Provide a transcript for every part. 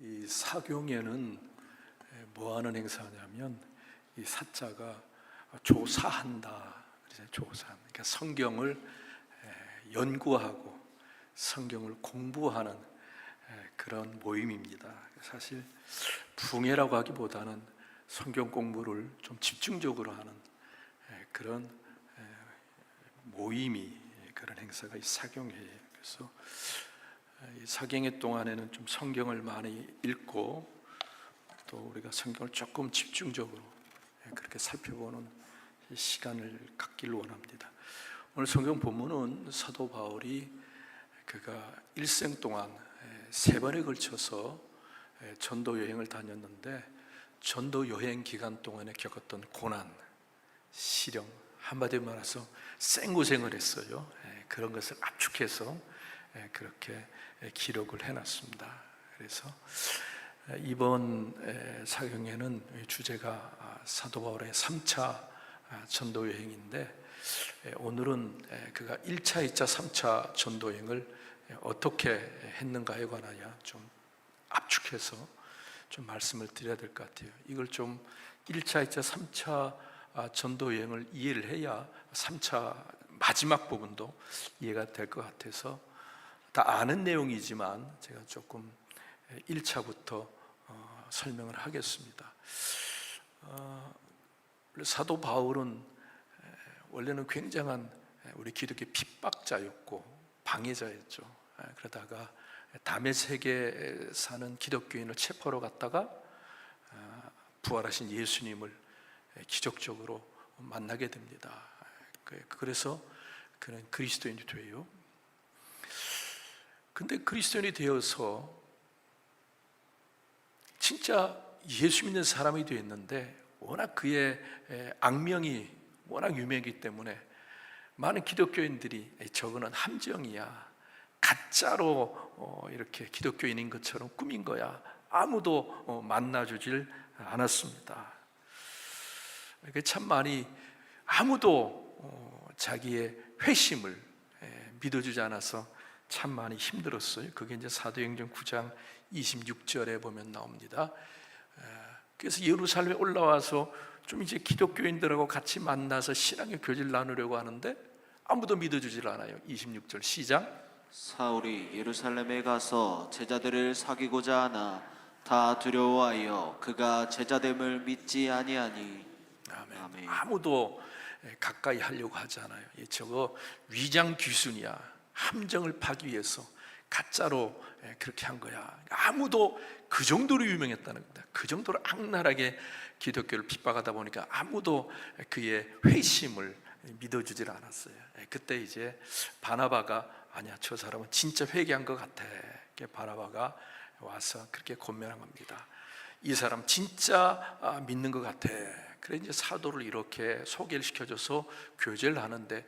이 사경에는 뭐 하는 행사냐면 이 사자가 조사한다. 그래서 조사한. 그러니까 성경을 연구하고 성경을 공부하는 그런 모임입니다. 사실 붕해라고 하기보다는 성경 공부를 좀 집중적으로 하는 그런 모임이, 그런 행사가 이 사경회예요. 그래서 이 사경회 동안에는 좀 성경을 많이 읽고 또 우리가 성경을 조금 집중적으로 그렇게 살펴보는 시간을 갖기를 원합니다. 오늘 성경 본문은 사도 바울이 그가 일생 동안 3번에 걸쳐서 전도 여행을 다녔는데, 전도 여행 기간 동안에 겪었던 고난, 시련, 한마디로 말해서 생고생을 했어요. 그런 것을 압축해서 그렇게 기록을 해놨습니다. 그래서 이번 사경에는 주제가 사도 바울의 3차 전도 여행인데, 오늘은 그가 1차, 2차, 3차 전도 여행을 어떻게 했는가에 관하여 좀 압축해서 좀 말씀을 드려야 될 것 같아요. 이걸 좀 1차, 2차, 3차 전도 여행을 이해를 해야 3차 마지막 부분도 이해가 될 것 같아서, 다 아는 내용이지만 제가 조금 1차부터 설명을 하겠습니다. 사도 바울은 원래는 굉장한 우리 기독교 핍박자였고 방해자였죠. 그러다가 다메섹에 사는 기독교인을 체포하러 갔다가 부활하신 예수님을 기적적으로 만나게 됩니다. 그래서 그는 그리스도인이 돼요. 근데 그리스도인이 되어서 진짜 예수 믿는 사람이 되었는데, 워낙 그의 악명이 워낙 유명하기 때문에 많은 기독교인들이 저거는 함정이야, 가짜로 이렇게 기독교인인 것처럼 꾸민 거야, 아무도 만나주질 않았습니다. 참 많이, 아무도 자기의 회심을 믿어주지 않아서 참 많이 힘들었어요. 그게 이제 사도행전 9장 26절에 보면 나옵니다. 그래서 예루살렘에 올라와서 좀 이제 기독교인들하고 같이 만나서 신앙의 교제를 나누려고 하는데 아무도 믿어주질 않아요. 26절 시작. 사울이 예루살렘에 가서 제자들을 사귀고자 하나 다 두려워하여 그가 제자됨을 믿지 아니하니. 아멘. 아멘. 아무도 가까이 하려고 하지 않아요. 저거 위장 귀순이야, 함정을 파기 위해서 가짜로 그렇게 한 거야. 아무도, 그 정도로 유명했다는 겁니다. 그 정도로 악랄하게 기독교를 핍박하다 보니까 아무도 그의 회심을 믿어주질 않았어요. 그때 이제 바나바가, 아니야, 저 사람은 진짜 회개한 것 같아. 바나바가 와서 그렇게 권면한 겁니다. 이 사람 진짜 믿는 것 같아. 그래 이제 사도를 이렇게 소개를 시켜줘서 교제를 하는데,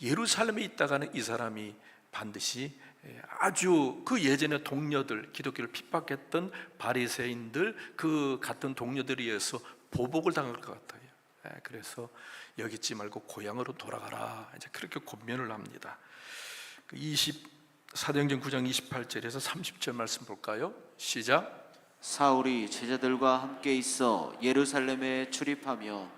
예루살렘에 있다가는 이 사람이 반드시 아주 그 예전의 동료들, 기독교를 핍박했던 바리새인들, 그 같은 동료들에 의해서 보복을 당할 것 같아요. 그래서 여기 있지 말고 고향으로 돌아가라, 이제 그렇게 권면을 합니다. 사도행전 9장 28절에서 30절 말씀 볼까요? 시작. 사울이 제자들과 함께 있어 예루살렘에 출입하며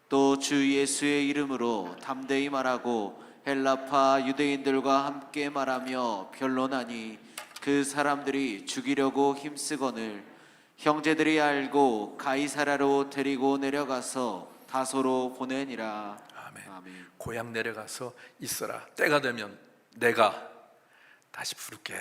또 주 예수의 이름으로 담대히 말하고 헬라파 유대인들과 함께 말하며 변론하니, 그 사람들이 죽이려고 힘쓰거늘 형제들이 알고 가이사라로 데리고 내려가서 다소로 보내니라. 아멘. 아멘. 고향 내려가서 있어라. 때가 되면 내가 다시 부를게.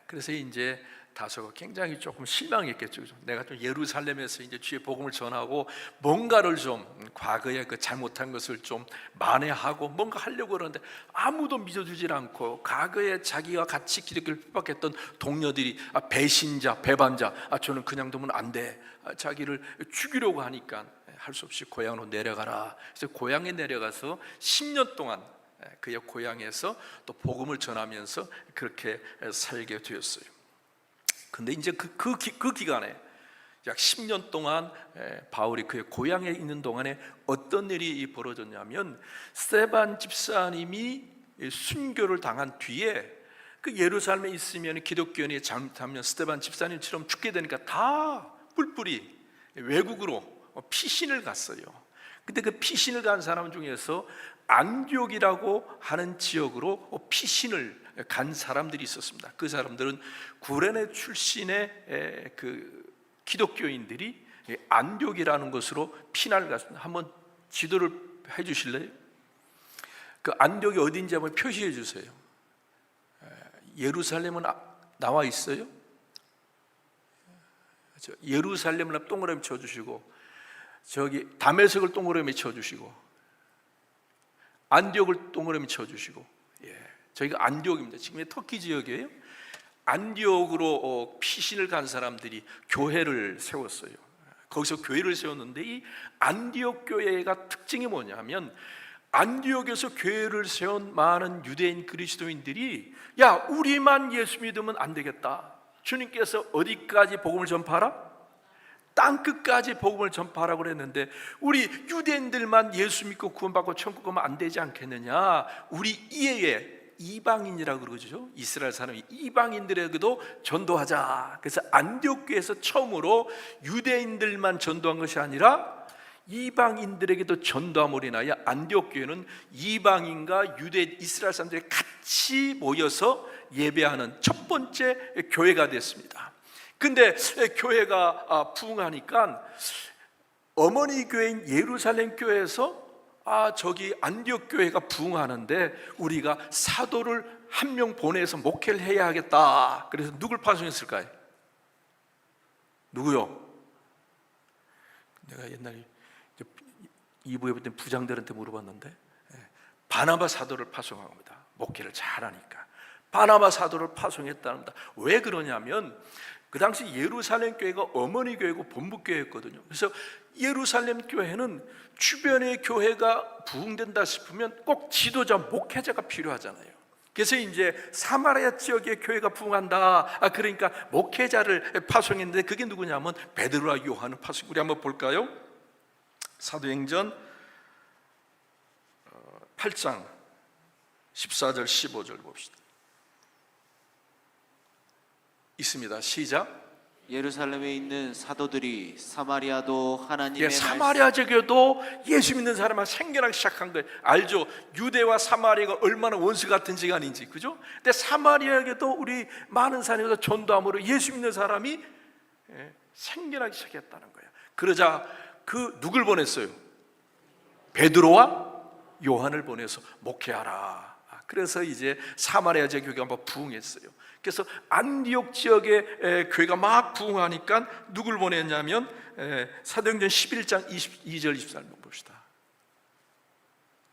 그래서 이제 다소가 굉장히 조금 실망했겠죠. 내가 좀 예루살렘에서 이제 주의 복음을 전하고 뭔가를 좀, 과거에 그 잘못한 것을 좀 만회하고 뭔가 하려고 그러는데 아무도 믿어주질 않고, 과거에 자기와 같이 기독교를 핍박했던 동료들이 배신자, 배반자, 저는 그냥 두면 안 돼, 자기를 죽이려고 하니까 할 수 없이 고향으로 내려가라. 그래서 고향에 내려가서 10년 동안 그의 고향에서 또 복음을 전하면서 그렇게 살게 되었어요. 근데 이제 그 기간에 약 10년 동안 바울이 그의 고향에 있는 동안에 어떤 일이 벌어졌냐면, 스데반 집사님이 순교를 당한 뒤에 그 예루살렘에 있으면 기독교인이 잘못하면 스데반 집사님처럼 죽게 되니까 다 뿔뿔이 외국으로 피신을 갔어요. 근데 그 피신을 간 사람 중에서 안디옥이라고 하는 지역으로 피신을 간 사람들이 있었습니다. 그 사람들은 구레네 출신의 그 기독교인들이 안디옥이라는 곳으로 피난을 갔습니다. 한번 지도를 해 주실래요? 그 안디옥이 어딘지 한번 표시해 주세요. 예루살렘은 나와 있어요? 예루살렘을 동그라미 쳐주시고, 저기 다메섹을 동그라미 쳐주시고, 안디옥을 동그라미 쳐주시고, 저희가 안디옥입니다. 지금 터키 지역이에요. 안디옥으로 피신을 간 사람들이 교회를 세웠어요. 거기서 교회를 세웠는데, 이 안디옥 교회가 특징이 뭐냐면, 안디옥에서 교회를 세운 많은 유대인 그리스도인들이, 야, 우리만 예수 믿으면 안 되겠다. 주님께서 어디까지 복음을 전파하라? 땅끝까지 복음을 전파하라고 그랬는데, 우리 유대인들만 예수 믿고 구원받고 천국 가면 안 되지 않겠느냐. 우리 이외에 이방인이라고 그러죠. 이스라엘 사람이 이방인들에게도 전도하자. 그래서 안디옥 교회에서 처음으로 유대인들만 전도한 것이 아니라 이방인들에게도 전도함으로 인하여 안디옥 교회는 이방인과 유대 이스라엘 사람들이 같이 모여서 예배하는 첫 번째 교회가 됐습니다. 근데 교회가 부흥하니까 어머니 교회인 예루살렘 교회에서 저기 안디옥 교회가 부흥하는데 우리가 사도를 한 명 보내서 목회를 해야 하겠다. 그래서 누굴 파송했을까요? 누구요? 내가 옛날에 2부에 볼 때 부장들한테 물어봤는데, 바나바 사도를 파송한 겁니다. 목회를 잘하니까 바나바 사도를 파송했답니다. 왜 그러냐면 그 당시 예루살렘 교회가 어머니 교회고 본부 교회였거든요. 그래서 예루살렘 교회는 주변의 교회가 부흥된다 싶으면 꼭 지도자, 목회자가 필요하잖아요. 그래서 이제 사마리아 지역의 교회가 부흥한다. 그러니까 목회자를 파송했는데 그게 누구냐면 베드로와 요한을 파송. 우리 한번 볼까요? 사도행전 8장 14절 15절 봅시다. 있습니다. 시작. 예루살렘에 있는 사도들이 사마리아도 하나님의 사마리아 지역에도 예수 믿는 사람이 생겨나기 시작한 거예요. 알죠? 유대와 사마리아가 얼마나 원수 같은 지간인지, 그죠? 근데 사마리아에게도 우리 많은 사람에서 전도함으로 예수 믿는 사람이 생겨나기 시작했다는 거예요. 그러자 그 누굴 보냈어요? 베드로와 요한을 보내서 목회하라. 그래서 이제 사마리아 지역 교회가 한번 부흥했어요. 그래서 안디옥 지역의 교회가 막 부흥하니까 누굴 보냈냐면 사도행전 11장 22절 24절 봅시다.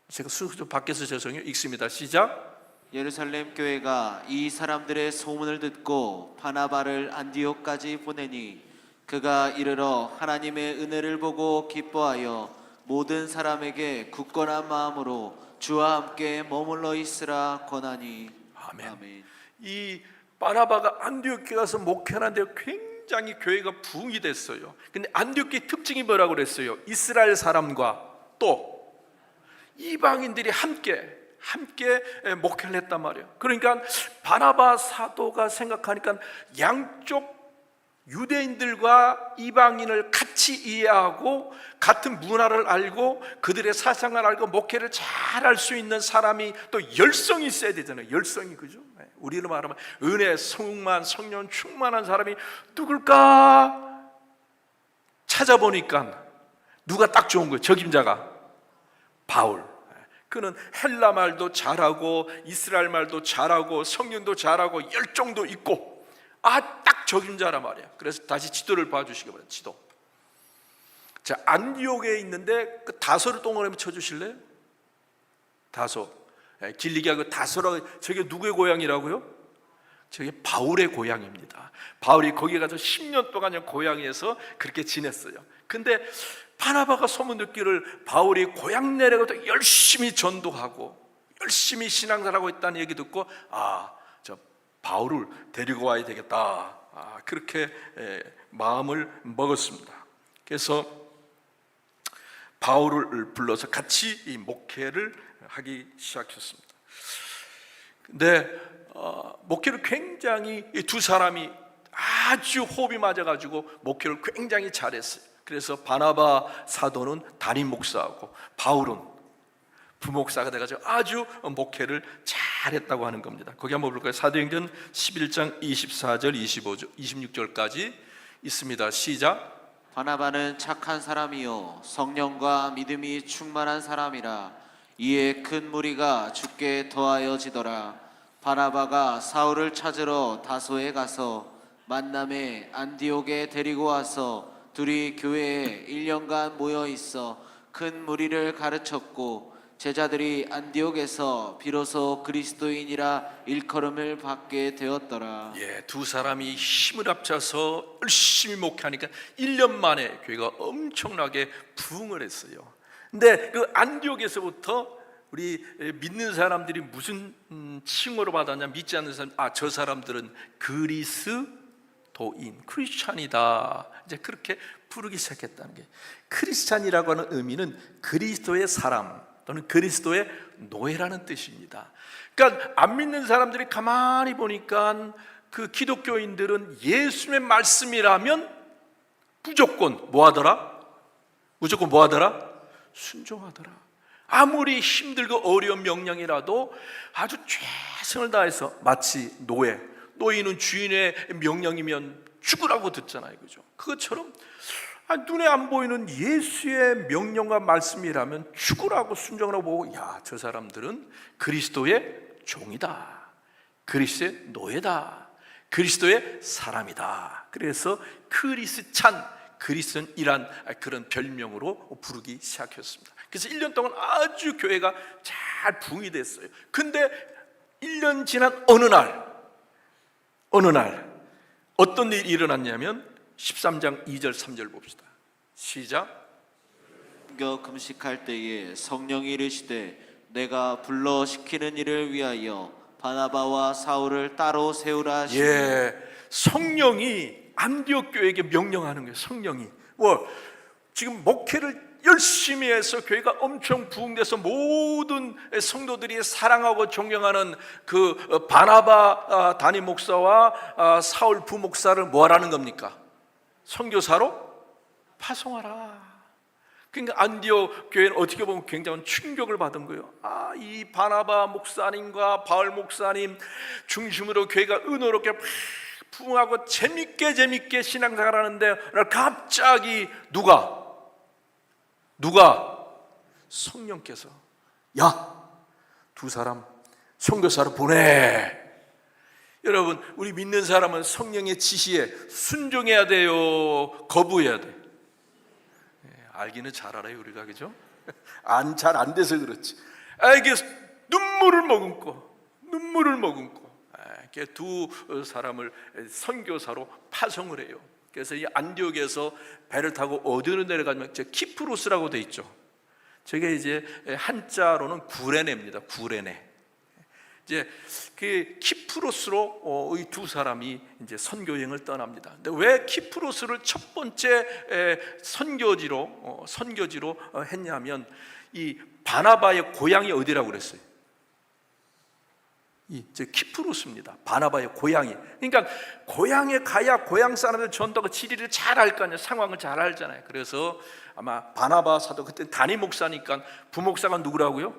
제가 수수 좀 밖에서 죄송해요. 읽습니다. 시작. 예루살렘 교회가 이 사람들의 소문을 듣고 바나바를 안디옥까지 보내니 그가 이르러 하나님의 은혜를 보고 기뻐하여 모든 사람에게 굳건한 마음으로 주와 함께 머물러 있으라 권하니. 아멘. 아멘. 이 바나바가 안디옥에 가서 목회하는데 굉장히 교회가 부흥이 됐어요. 근데 안디옥의 특징이 뭐라고 그랬어요? 이스라엘 사람과 또 이방인들이 함께 목회를 했단 말이에요. 그러니까 바나바 사도가 생각하니까 양쪽 유대인들과 이방인을 같이 이해하고 같은 문화를 알고 그들의 사상을 알고 목회를 잘 할 수 있는 사람이 또 열성이 있어야 되잖아요. 열성이, 그죠? 우리로 말하면 은혜, 성만, 성령 충만한 사람이 누굴까 찾아보니까 누가 딱 좋은 거예요? 적임자가 바울. 그는 헬라 말도 잘하고 이스라엘 말도 잘하고 성령도 잘하고 열정도 있고 딱 적임자란 말이야. 그래서 다시 지도를 봐주시기 바랍니다. 지도. 자, 안디옥에 있는데 그 다소를 동그라미 쳐주실래요? 다소. 길리기하고 다소라고, 저게 누구의 고향이라고요? 저게 바울의 고향입니다. 바울이 거기 가서 10년 동안 고향에서 그렇게 지냈어요. 근데 바나바가 소문 듣기를 바울이 고향 내려가도 열심히 전도하고 열심히 신앙생활하고 있다는 얘기 듣고 저 바울을 데리고 와야 되겠다. 그렇게 마음을 먹었습니다. 그래서 바울을 불러서 같이 이 목회를 하기 시작했습니다. 근데 목회를 굉장히 이 두 사람이 아주 호흡이 맞아가지고 목회를 굉장히 잘했어요. 그래서 바나바 사도는 담임 목사하고 바울은 부목사가 돼가지고 아주 목회를 잘했다고 하는 겁니다. 거기 한번 볼까요? 사도행전 11장 24절 25절 26절까지 있습니다. 시작. 바나바는 착한 사람이요 성령과 믿음이 충만한 사람이라. 이에 큰 무리가 주께 더하여지더라. 바나바가 사울을 찾으러 다소에 가서 만남에 안디옥에 데리고 와서 둘이 교회에 1년간 모여 있어 큰 무리를 가르쳤고, 제자들이 안디옥에서 비로소 그리스도인이라 일컬음을 받게 되었더라. 예, 두 사람이 힘을 합쳐서 열심히 목회하니까 1년 만에 교회가 엄청나게 부흥을 했어요. 근데 그 안디옥에서부터 우리 믿는 사람들이 무슨 칭호로 받았냐? 믿지 않는 사람, 저 사람들은 그리스도인, 크리스찬이다. 이제 그렇게 부르기 시작했다는 게, 크리스찬이라고 하는 의미는 그리스도의 사람 또는 그리스도의 노예라는 뜻입니다. 그러니까 안 믿는 사람들이 가만히 보니까 그 기독교인들은 예수님의 말씀이라면 무조건 뭐하더라? 무조건 뭐하더라? 순종하더라. 아무리 힘들고 어려운 명령이라도 아주 최선을 다해서, 마치 노인은 주인의 명령이면 죽으라고 듣잖아요, 그죠? 그것처럼 눈에 안 보이는 예수의 명령과 말씀이라면 죽으라고 순종하라고 보고, 저 사람들은 그리스도의 종이다, 그리스도의 노예다, 그리스도의 사람이다. 그래서 크리스찬, 그리스도인이란 그런 별명으로 부르기 시작했습니다. 그래서 1년 동안 아주 교회가 잘 부흥이 됐어요. 근데 1년 지난 어느 날 어떤 일이 일어났냐면 13장 2절 3절 봅시다. 시작. 금식할 때에 성령이 이르시되 내가 불러 시키는 일을 위하여 바나바와 사울을 따로 세우라 하시니. 성령이 안디옥 교회에게 명령하는 거예요. 성령이 지금 목회를 열심히 해서 교회가 엄청 부흥돼서 모든 성도들이 사랑하고 존경하는 그 바나바 담임 목사와 사울 부목사를 뭐하라는 겁니까? 선교사로 파송하라. 그러니까 안디옥 교회는 어떻게 보면 굉장한 충격을 받은 거예요. 이 바나바 목사님과 바울 목사님 중심으로 교회가 은혜롭게 부흥하고 재밌게 신앙생활 하는데 갑자기 누가 성령께서 두 사람 선교사로 보내. 여러분, 우리 믿는 사람은 성령의 지시에 순종해야 돼요, 거부해야 돼? 알기는 잘 알아요, 우리가, 그죠? 잘 안 돼서 그렇지. 이게 눈물을 머금고 이렇게 두 사람을 선교사로 파송을 해요. 그래서 이 안디옥에서 배를 타고 어디로 내려가면 키프로스라고 돼 있죠. 저게 이제 한자로는 구레네입니다. 구레네. 이제 그 키프로스로 이 두 사람이 이제 선교여행을 떠납니다. 근데 왜 키프로스를 첫 번째 선교지로 했냐면, 이 바나바의 고향이 어디라고 그랬어요? 이제 키프로스입니다. 바나바의 고향이. 그러니까 고향에 가야 고향 사람들 전도가 지리를 잘 알 거 아니에요. 상황을 잘 알잖아요. 그래서 아마 바나바 사도, 그때 담임 목사니까 부목사가 누구라고요?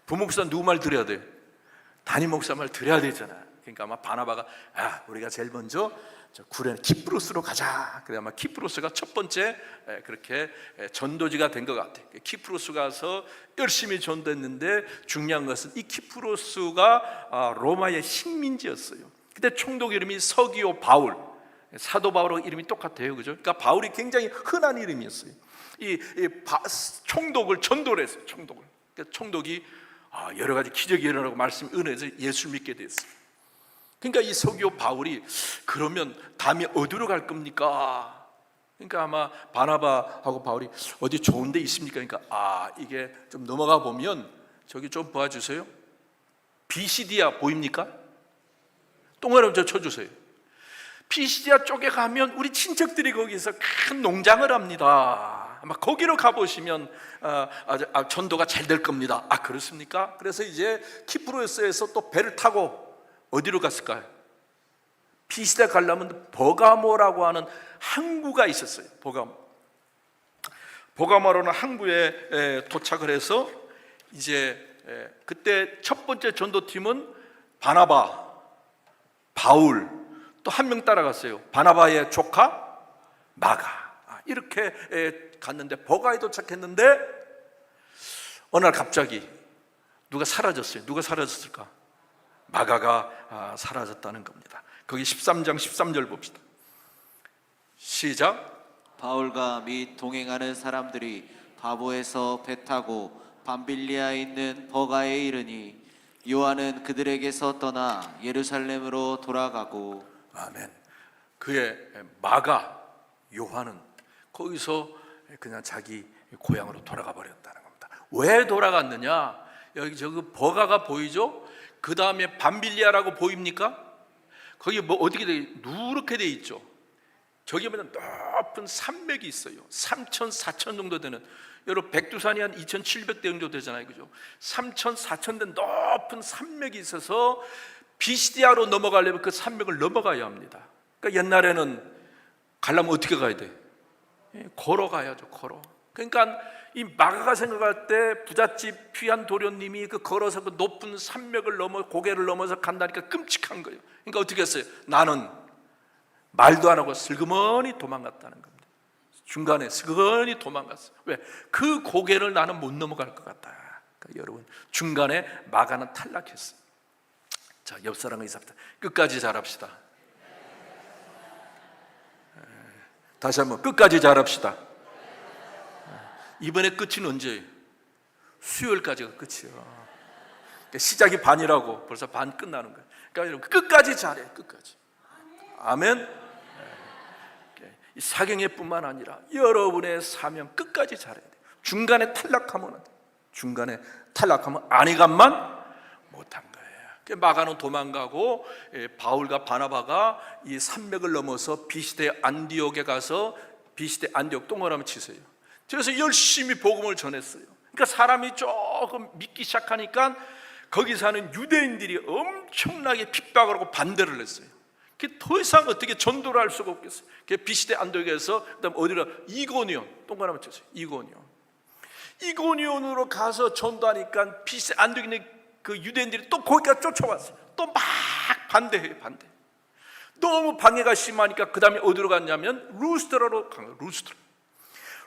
부목사 누구 말 들어야 돼요? 담임 목사 말 들어야 되잖아요. 그러니까 아마 바나바가 우리가 제일 먼저 구레네 키프로스로 가자. 그래 아마 키프로스가 첫 번째 그렇게 전도지가 된 것 같아요. 키프로스 가서 열심히 전도했는데, 중요한 것은 이 키프로스가 로마의 식민지였어요. 그때 총독 이름이 서기오 바울, 사도 바울하고 이름이 똑같아요, 그죠? 그러니까 바울이 굉장히 흔한 이름이었어요. 총독을 전도를 했어요. 그러니까 총독이 여러 가지 기적이 일어나고 말씀 은혜에서 예수를 믿게 됐어요. 그러니까 이 서기오 바울이 그러면 다음에 어디로 갈 겁니까? 그러니까 아마 바나바하고 바울이 어디 좋은 데 있습니까? 그러니까 이게 좀 넘어가 보면 저기 좀 봐주세요. 비시디아 보입니까? 동그라미 좀 쳐주세요. 비시디아 쪽에 가면 우리 친척들이 거기서 큰 농장을 합니다. 아마 거기로 가보시면 전도가 잘 될 겁니다. 그렇습니까? 그래서 이제 키프로스에서 또 배를 타고 어디로 갔을까요? 피시대 가려면 버가모라고 하는 항구가 있었어요. 버가모라는 항구에 도착을 해서 이제 그때 첫 번째 전도팀은 바나바, 바울, 또 한 명 따라갔어요. 바나바의 조카 마가. 이렇게 갔는데 버가에 도착했는데 어느 날 갑자기 누가 사라졌어요. 누가 사라졌을까? 마가가 사라졌다는 겁니다. 거기 13장 13절 봅시다. 시작. 바울과 및 동행하는 사람들이 바보에서 배 타고 밤빌리아에 있는 버가에 이르니 요한은 그들에게서 떠나 예루살렘으로 돌아가고. 아멘. 그의 마가 요한은 거기서 그냥 자기 고향으로 돌아가 버렸다는 겁니다. 왜 돌아갔느냐? 여기 저기 버가가 보이죠? 그 다음에 밤빌리아라고 보입니까? 거기 뭐 어떻게 돼? 누렇게 돼 있죠. 저기 보면 높은 산맥이 있어요. 3천, 4천 정도 되는. 여러분 백두산이 한 2,700대 정도 되잖아요, 그죠? 3천, 4천 대 높은 산맥이 있어서 비시디아로 넘어가려면 그 산맥을 넘어가야 합니다. 그러니까 옛날에는 가려면 어떻게 가야 돼? 걸어가야죠, 걸어. 그러니까 이 마가가 생각할 때 부잣집 귀한 도련님이 그 걸어서 그 높은 산맥을 넘어 고개를 넘어서 간다니까 끔찍한 거예요. 그러니까 어떻게 했어요? 나는 말도 안 하고 슬그머니 도망갔다는 겁니다. 중간에 슬그머니 도망갔어요. 왜? 그 고개를 나는 못 넘어갈 것 같다. 그러니까 여러분 중간에 마가는 탈락했어요. 자, 옆 사람과 인사합니다. 끝까지 잘합시다. 다시 한번 끝까지 잘합시다. 이번에 끝은 언제예요? 수요일까지가 끝이에요. 그러니까 시작이 반이라고 벌써 반 끝나는 거예요. 그러니까 여러분 끝까지 잘해. 끝까지. 아멘. 이 사경회뿐만 아니라 여러분의 사명 끝까지 잘해야 돼요. 중간에 탈락하면 안 돼요. 중간에 탈락하면 안위감만 못한 거예요. 마가는 도망가고 바울과 바나바가 이 산맥을 넘어서 비시대 안디옥에 가서 비시대 안디옥 동그라미 치세요. 그래서 열심히 복음을 전했어요. 그러니까 사람이 조금 믿기 시작하니까 거기 사는 유대인들이 엄청나게 핍박을 하고 반대를 했어요. 더 이상 어떻게 전도를 할 수가 없겠어요. 비시대 안디옥에서 그다음 어디로? 이고니온, 동그라미 쳤어요. 이고니온으로 가서 전도하니까 비시대 안디옥에 있는 그 유대인들이 또 거기까지 쫓아왔어요. 또 막 반대해요. 너무 방해가 심하니까 그 다음에 어디로 갔냐면 루스드라로 간 거예요.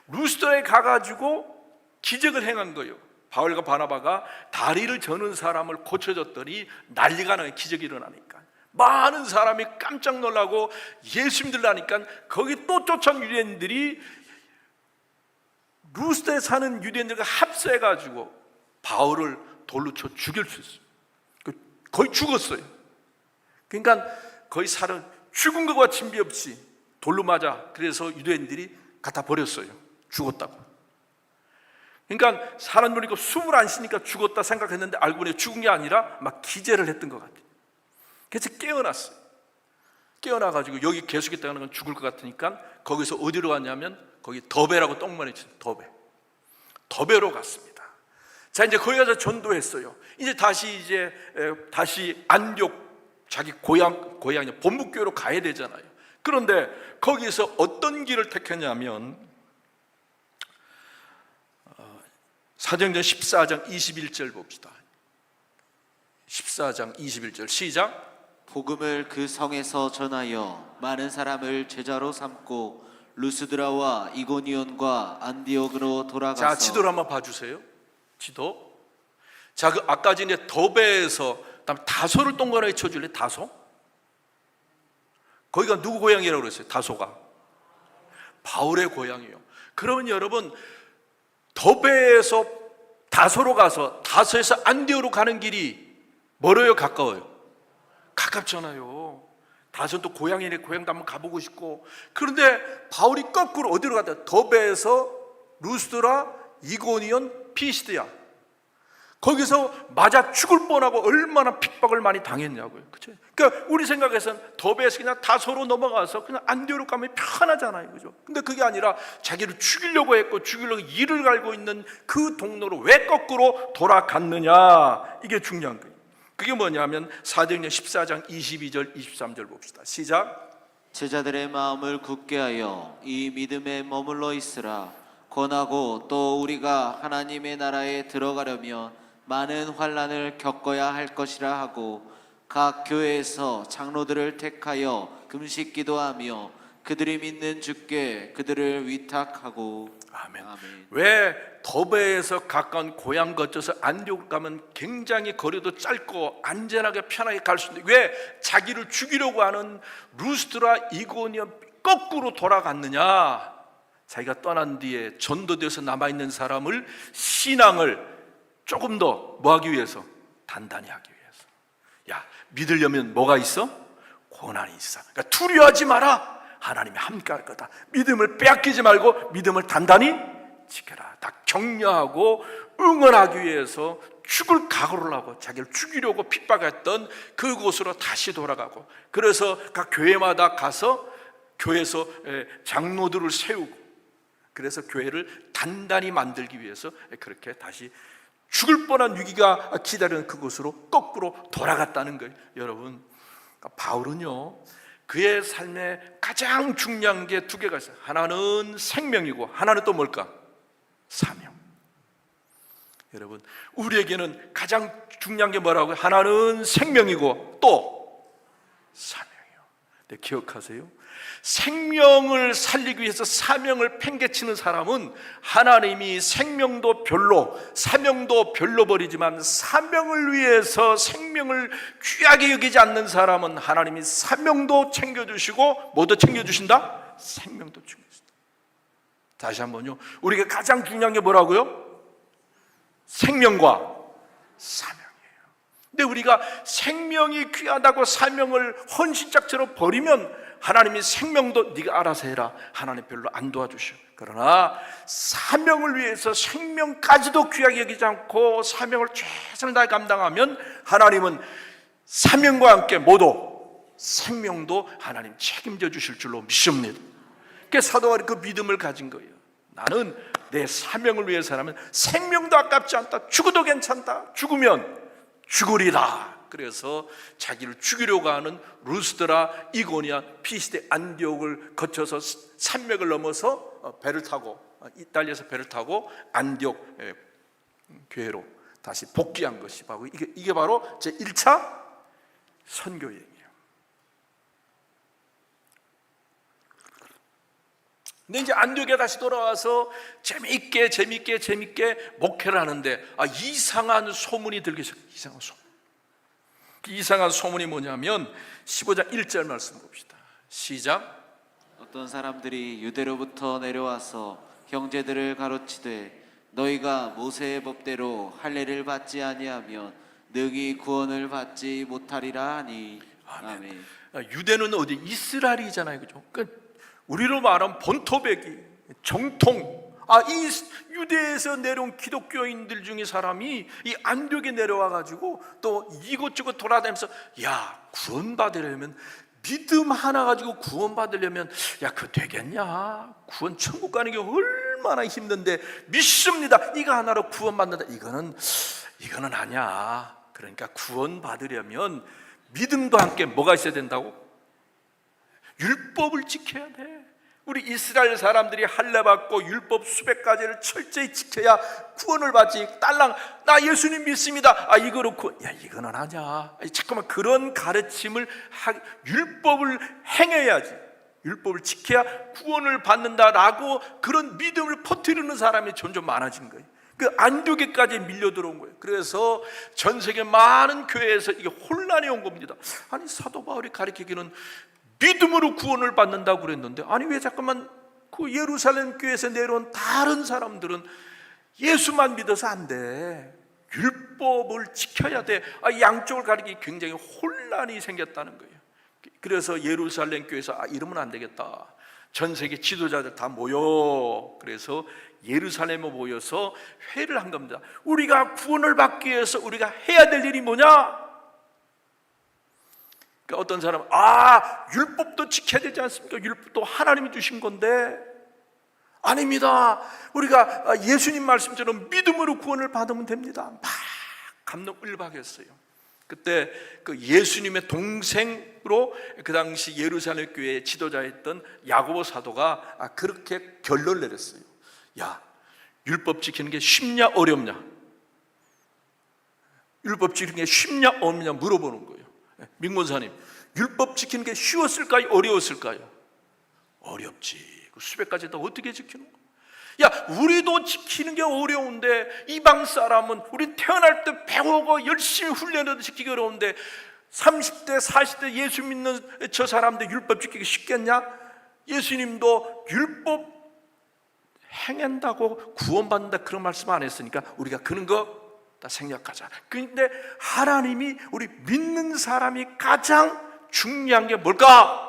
루스드라에 가가지고 기적을 행한 거예요. 바울과 바나바가 다리를 저는 사람을 고쳐줬더니 난리가 나요. 기적이 일어나니까 많은 사람이 깜짝 놀라고 예수 믿으려니까 거기 또 쫓아온 유대인들이 루스드라에 사는 유대인들과 합세해가지고 바울을 돌로 쳐 죽일 수 있어요. 거의 죽었어요. 그러니까 거의 살은 죽은 것과 진비 없이 돌로 맞아. 그래서 유대인들이 갖다 버렸어요. 죽었다고. 그러니까 사람들이 숨을 안 쉬니까 죽었다 생각했는데 알고 보니 죽은 게 아니라 막 기절을 했던 것 같아요. 그래서 깨어났어요. 깨어나가지고 여기 계속 있다는 건 죽을 것 같으니까 거기서 어디로 갔냐면 거기 더베라고 똥만이 친 더베로 갔습니다. 자, 이제 거기 가서 전도했어요. 이제 다시 안디옥 자기 고향 본부교회로 가야 되잖아요. 그런데 거기서 어떤 길을 택했냐면 사도행전 14장 21절 봅시다. 14장 21절 시작. 복음을 그 성에서 전하여 많은 사람을 제자로 삼고 루스드라와 이고니온과 안디옥으로 돌아가서. 자, 지도를 한번 봐주세요. 지도. 자, 그 아까 전에 더베에서 다소를 동그랗게 쳐줄래? 다소? 거기가 누구 고향이라고 그랬어요? 다소가 바울의 고향이에요. 그러면 여러분 더베에서 다소로 가서 다소에서 안디옥으로 가는 길이 멀어요? 가까워요? 가깝잖아요. 다소는 또 고향이네. 고향도 한번 가보고 싶고. 그런데 바울이 거꾸로 어디로 갔다? 더베에서 루스드라, 이고니온, 피시디아. 거기서 맞아 죽을 뻔하고 얼마나 핍박을 많이 당했냐고요. 그렇죠? 그러니까 우리 생각에서는 더베에서 그냥 다소로 넘어가서 그냥 안디옥으로 가면 편하잖아요. 그죠? 근데 그게 아니라 자기를 죽이려고 했고 죽이려고 이를 갈고 있는 그 동로로 왜 거꾸로 돌아갔느냐. 이게 중요한 거예요. 그게 뭐냐면 사도행전 14장 22절 23절 봅시다. 시작. 제자들의 마음을 굳게 하여 이 믿음에 머물러 있으라. 권하고 또 우리가 하나님의 나라에 들어가려면 많은 환난을 겪어야 할 것이라 하고 각 교회에서 장로들을 택하여 금식 기도하며 그들이 믿는 주께 그들을 위탁하고. 아멘. 아멘. 왜 더베에서 가까운 고향 거쳐서 안디옥 가면 굉장히 거리도 짧고 안전하게 편하게 갈 수 있는데 왜 자기를 죽이려고 하는 루스드라 이고니온 거꾸로 돌아갔느냐? 자기가 떠난 뒤에 전도돼서 남아있는 사람을 신앙을 조금 더 뭐하기 위해서? 단단히 하기 위해서. 야, 믿으려면 뭐가 있어? 고난이 있어. 그러니까 두려워하지 마라. 하나님이 함께 할 거다. 믿음을 빼앗기지 말고 믿음을 단단히 지켜라. 다 격려하고 응원하기 위해서 죽을 각오를 하고 자기를 죽이려고 핍박했던 그곳으로 다시 돌아가고, 그래서 각 교회마다 가서 교회에서 장로들을 세우고, 그래서 교회를 단단히 만들기 위해서 그렇게 다시 죽을 뻔한 위기가 기다리는 그곳으로 거꾸로 돌아갔다는 거예요. 여러분, 바울은요 그의 삶에 가장 중요한 게 두 개가 있어요. 하나는 생명이고 하나는 또 뭘까? 사명. 여러분, 우리에게는 가장 중요한 게 뭐라고요? 하나는 생명이고 또 사명이요. 네, 기억하세요. 생명을 살리기 위해서 사명을 팽개치는 사람은 하나님이 생명도 별로 사명도 별로 버리지만 사명을 위해서 생명을 귀하게 여기지 않는 사람은 하나님이 사명도 챙겨주시고 뭐도 챙겨주신다? 생명도 챙겨주신다. 다시 한번요, 우리가 가장 중요한 게 뭐라고요? 생명과 사명이에요. 근데 우리가 생명이 귀하다고 사명을 헌신짝처럼 버리면 하나님이 생명도 네가 알아서 해라, 하나님 별로 안 도와주셔. 그러나 사명을 위해서 생명까지도 귀하게 여기지 않고 사명을 최선을 다해 감당하면 하나님은 사명과 함께 모두 생명도 하나님 책임져 주실 줄로 믿습니다. 그래서 사도 바울이 그 믿음을 가진 거예요. 나는 내 사명을 위해서라면 생명도 아깝지 않다. 죽어도 괜찮다. 죽으면 죽으리라. 그래서 자기를 죽이려고 하는 루스드라, 이고니아, 피시대, 안디옥을 거쳐서 산맥을 넘어서 배를 타고, 이탈리아에서 배를 타고 안디옥 교회로 다시 복귀한 것이 바로 이게 바로 제 1차 선교여행이에요. 근데 이제 안디옥에 다시 돌아와서 재미있게 목회를 하는데 이상한 소문이 들기 시작해요. 이상한 소문. 그 이상한 소문이 뭐냐면 15장 1절 말씀 봅시다. 시작. 어떤 사람들이 유대로부터 내려와서 형제들을 가로치되 너희가 모세의 법대로 할례를 받지 아니하면 능히 구원을 받지 못하리라 하니. 아멘. 유대는 어디? 이스라엘이잖아요, 그죠? 우리로 말하면 본토배기, 정통. 이 유대에서 내려온 기독교인들 중에 사람이 이 안디옥에 내려와가지고 또 이곳저곳 돌아다니면서 야, 구원받으려면 믿음 하나 가지고 구원받으려면 야, 그거 되겠냐? 구원 천국 가는 게 얼마나 힘든데 믿습니다. 이거 하나로 구원받는다. 이거는 아니야. 그러니까 구원받으려면 믿음도 함께 뭐가 있어야 된다고? 율법을 지켜야 돼. 우리 이스라엘 사람들이 할례 받고 율법 수백 가지를 철저히 지켜야 구원을 받지. 딸랑 나 예수님 믿습니다. 이거로 이거는 아니야. 잠깐만, 그런 가르침을 율법을 행해야지. 율법을 지켜야 구원을 받는다라고 그런 믿음을 퍼뜨리는 사람이 점점 많아진 거예요. 그 안디옥에까지 밀려 들어온 거예요. 그래서 전 세계 많은 교회에서 이게 혼란이 온 겁니다. 아니, 사도 바울이 가르치기는 믿음으로 구원을 받는다고 그랬는데 왜 잠깐만 그 예루살렘 교회에서 내려온 다른 사람들은 예수만 믿어서 안 돼. 율법을 지켜야 돼. 양쪽을 가리기 굉장히 혼란이 생겼다는 거예요. 그래서 예루살렘 교회에서 이러면 안 되겠다. 전 세계 지도자들 다 모여. 그래서 예루살렘에 모여서 회의를 한 겁니다. 우리가 구원을 받기 위해서 우리가 해야 될 일이 뭐냐? 어떤 사람은 율법도 지켜야 되지 않습니까? 율법도 하나님이 주신 건데. 아닙니다. 우리가 예수님 말씀처럼 믿음으로 구원을 받으면 됩니다. 막 감동을박했어요. 그때 그 예수님의 동생으로 그 당시 예루살렘 교회의 지도자였던 야고보 사도가 그렇게 결론을 내렸어요. 야, 율법 지키는 게 쉽냐 어렵냐? 율법 지키는 게 쉽냐 어렵냐 물어보는 거예요. 민권사님, 율법 지키는 게 쉬웠을까요? 어려웠을까요? 어렵지. 수백 가지 다 어떻게 지키는 거야? 야, 우리도 지키는 게 어려운데 이방 사람은 우리 태어날 때 배우고 열심히 훈련해도 지키기 어려운데 30대 40대 예수 믿는 저 사람들 율법 지키기 쉽겠냐? 예수님도 율법 행한다고 구원받는다 그런 말씀 안 했으니까 우리가 그런 거 다 생략하자. 그런데 하나님이 우리 믿는 사람이 가장 중요한 게 뭘까?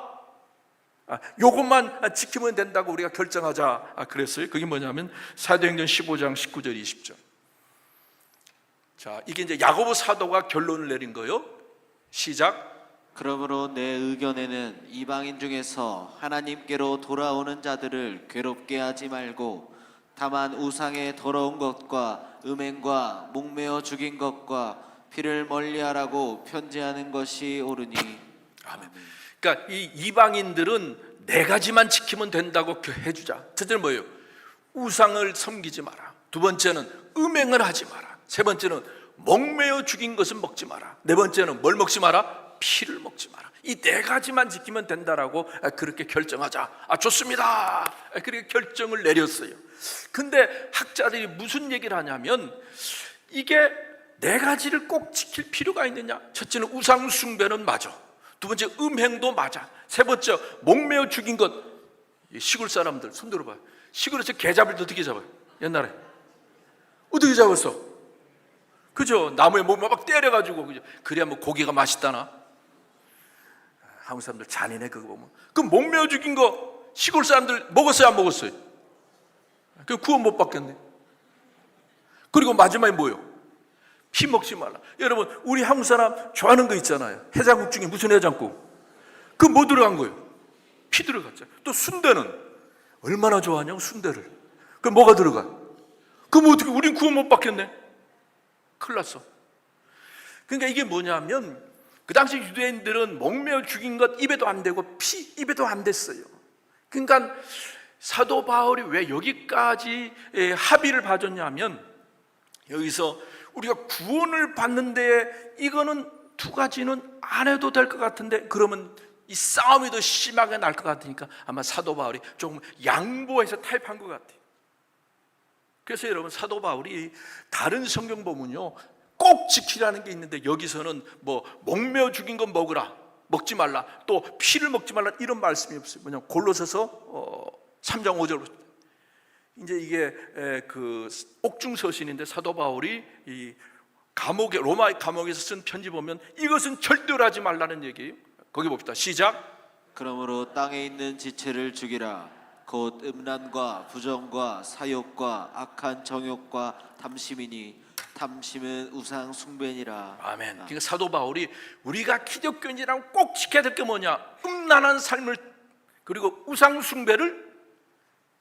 요것만 지키면 된다고 우리가 결정하자 그랬어요. 그게 뭐냐면 사도행전 15장 19절 20절. 자, 이게 이제 야고보 사도가 결론을 내린 거예요. 시작. 그러므로 내 의견에는 이방인 중에서 하나님께로 돌아오는 자들을 괴롭게 하지 말고 다만 우상의 더러운 것과 음행과 목매어 죽인 것과 피를 멀리하라고 편지하는 것이 옳으니. 아멘. 그러니까 이 이방인들은 네 가지만 지키면 된다고 해주자. 첫째는 뭐예요? 우상을 섬기지 마라. 두 번째는 음행을 하지 마라. 세 번째는 목매어 죽인 것은 먹지 마라. 네 번째는 뭘 먹지 마라? 피를 먹지 마라. 이 네 가지만 지키면 된다라고 그렇게 결정하자. 좋습니다. 그렇게 결정을 내렸어요. 근데 학자들이 무슨 얘기를 하냐면 이게 네 가지를 꼭 지킬 필요가 있느냐? 첫째는 우상 숭배는 맞아. 두 번째 음행도 맞아. 세 번째 목매어 죽인 것. 시골 사람들 손 들어봐요. 시골에서 개 잡을 때 어떻게 잡아요? 옛날에 어떻게 잡았어? 그죠? 나무에 목을 막 때려가지고 그죠? 그래야 뭐 고기가 맛있다나? 한국 사람들 잔인해 그거 보면. 그 목매어 죽인 거 시골 사람들 먹었어요 안 먹었어요? 그 구원 못 받겠네. 그리고 마지막에 뭐예요? 피 먹지 말라. 여러분 우리 한국 사람 좋아하는 거 있잖아요. 해장국 중에 무슨 해장국? 그 뭐 들어간 거예요? 피 들어갔죠. 또 순대는 얼마나 좋아하냐고 순대를. 그 뭐가 들어가? 그럼 어떻게 우린 구원 못 받겠네? 큰일 났어. 그러니까 이게 뭐냐면 그 당시 유대인들은 목매어 죽인 것 입에도 안 대고 피 입에도 안 댔어요. 그러니까 사도 바울이 왜 여기까지 합의를 봐줬냐면 여기서 우리가 구원을 받는데 이거는 두 가지는 안 해도 될 것 같은데 그러면 이 싸움이 더 심하게 날 것 같으니까 아마 사도 바울이 조금 양보해서 타협한 것 같아요. 그래서 여러분 사도 바울이 다른 성경 보면요 꼭 지키라는 게 있는데 여기서는 뭐 목매어 죽인 건 먹으라 먹지 말라 또 피를 먹지 말라 이런 말씀이 없어요. 뭐냐 골로새서 3장 5절. 이제 이게 그 옥중 서신인데 사도 바울이 이 감옥에 로마 감옥에서 쓴 편지 보면 이것은 절대로 하지 말라는 얘기예요. 거기 봅시다. 시작. 그러므로 땅에 있는 지체를 죽이라. 곧 음란과 부정과 사욕과 악한 정욕과 탐심이니 탐심은 우상 숭배니라. 아멘. 그러니까 사도 바울이 우리가 기독교인이라고 꼭 지켜야 될 게 뭐냐? 음란한 삶을 그리고 우상 숭배를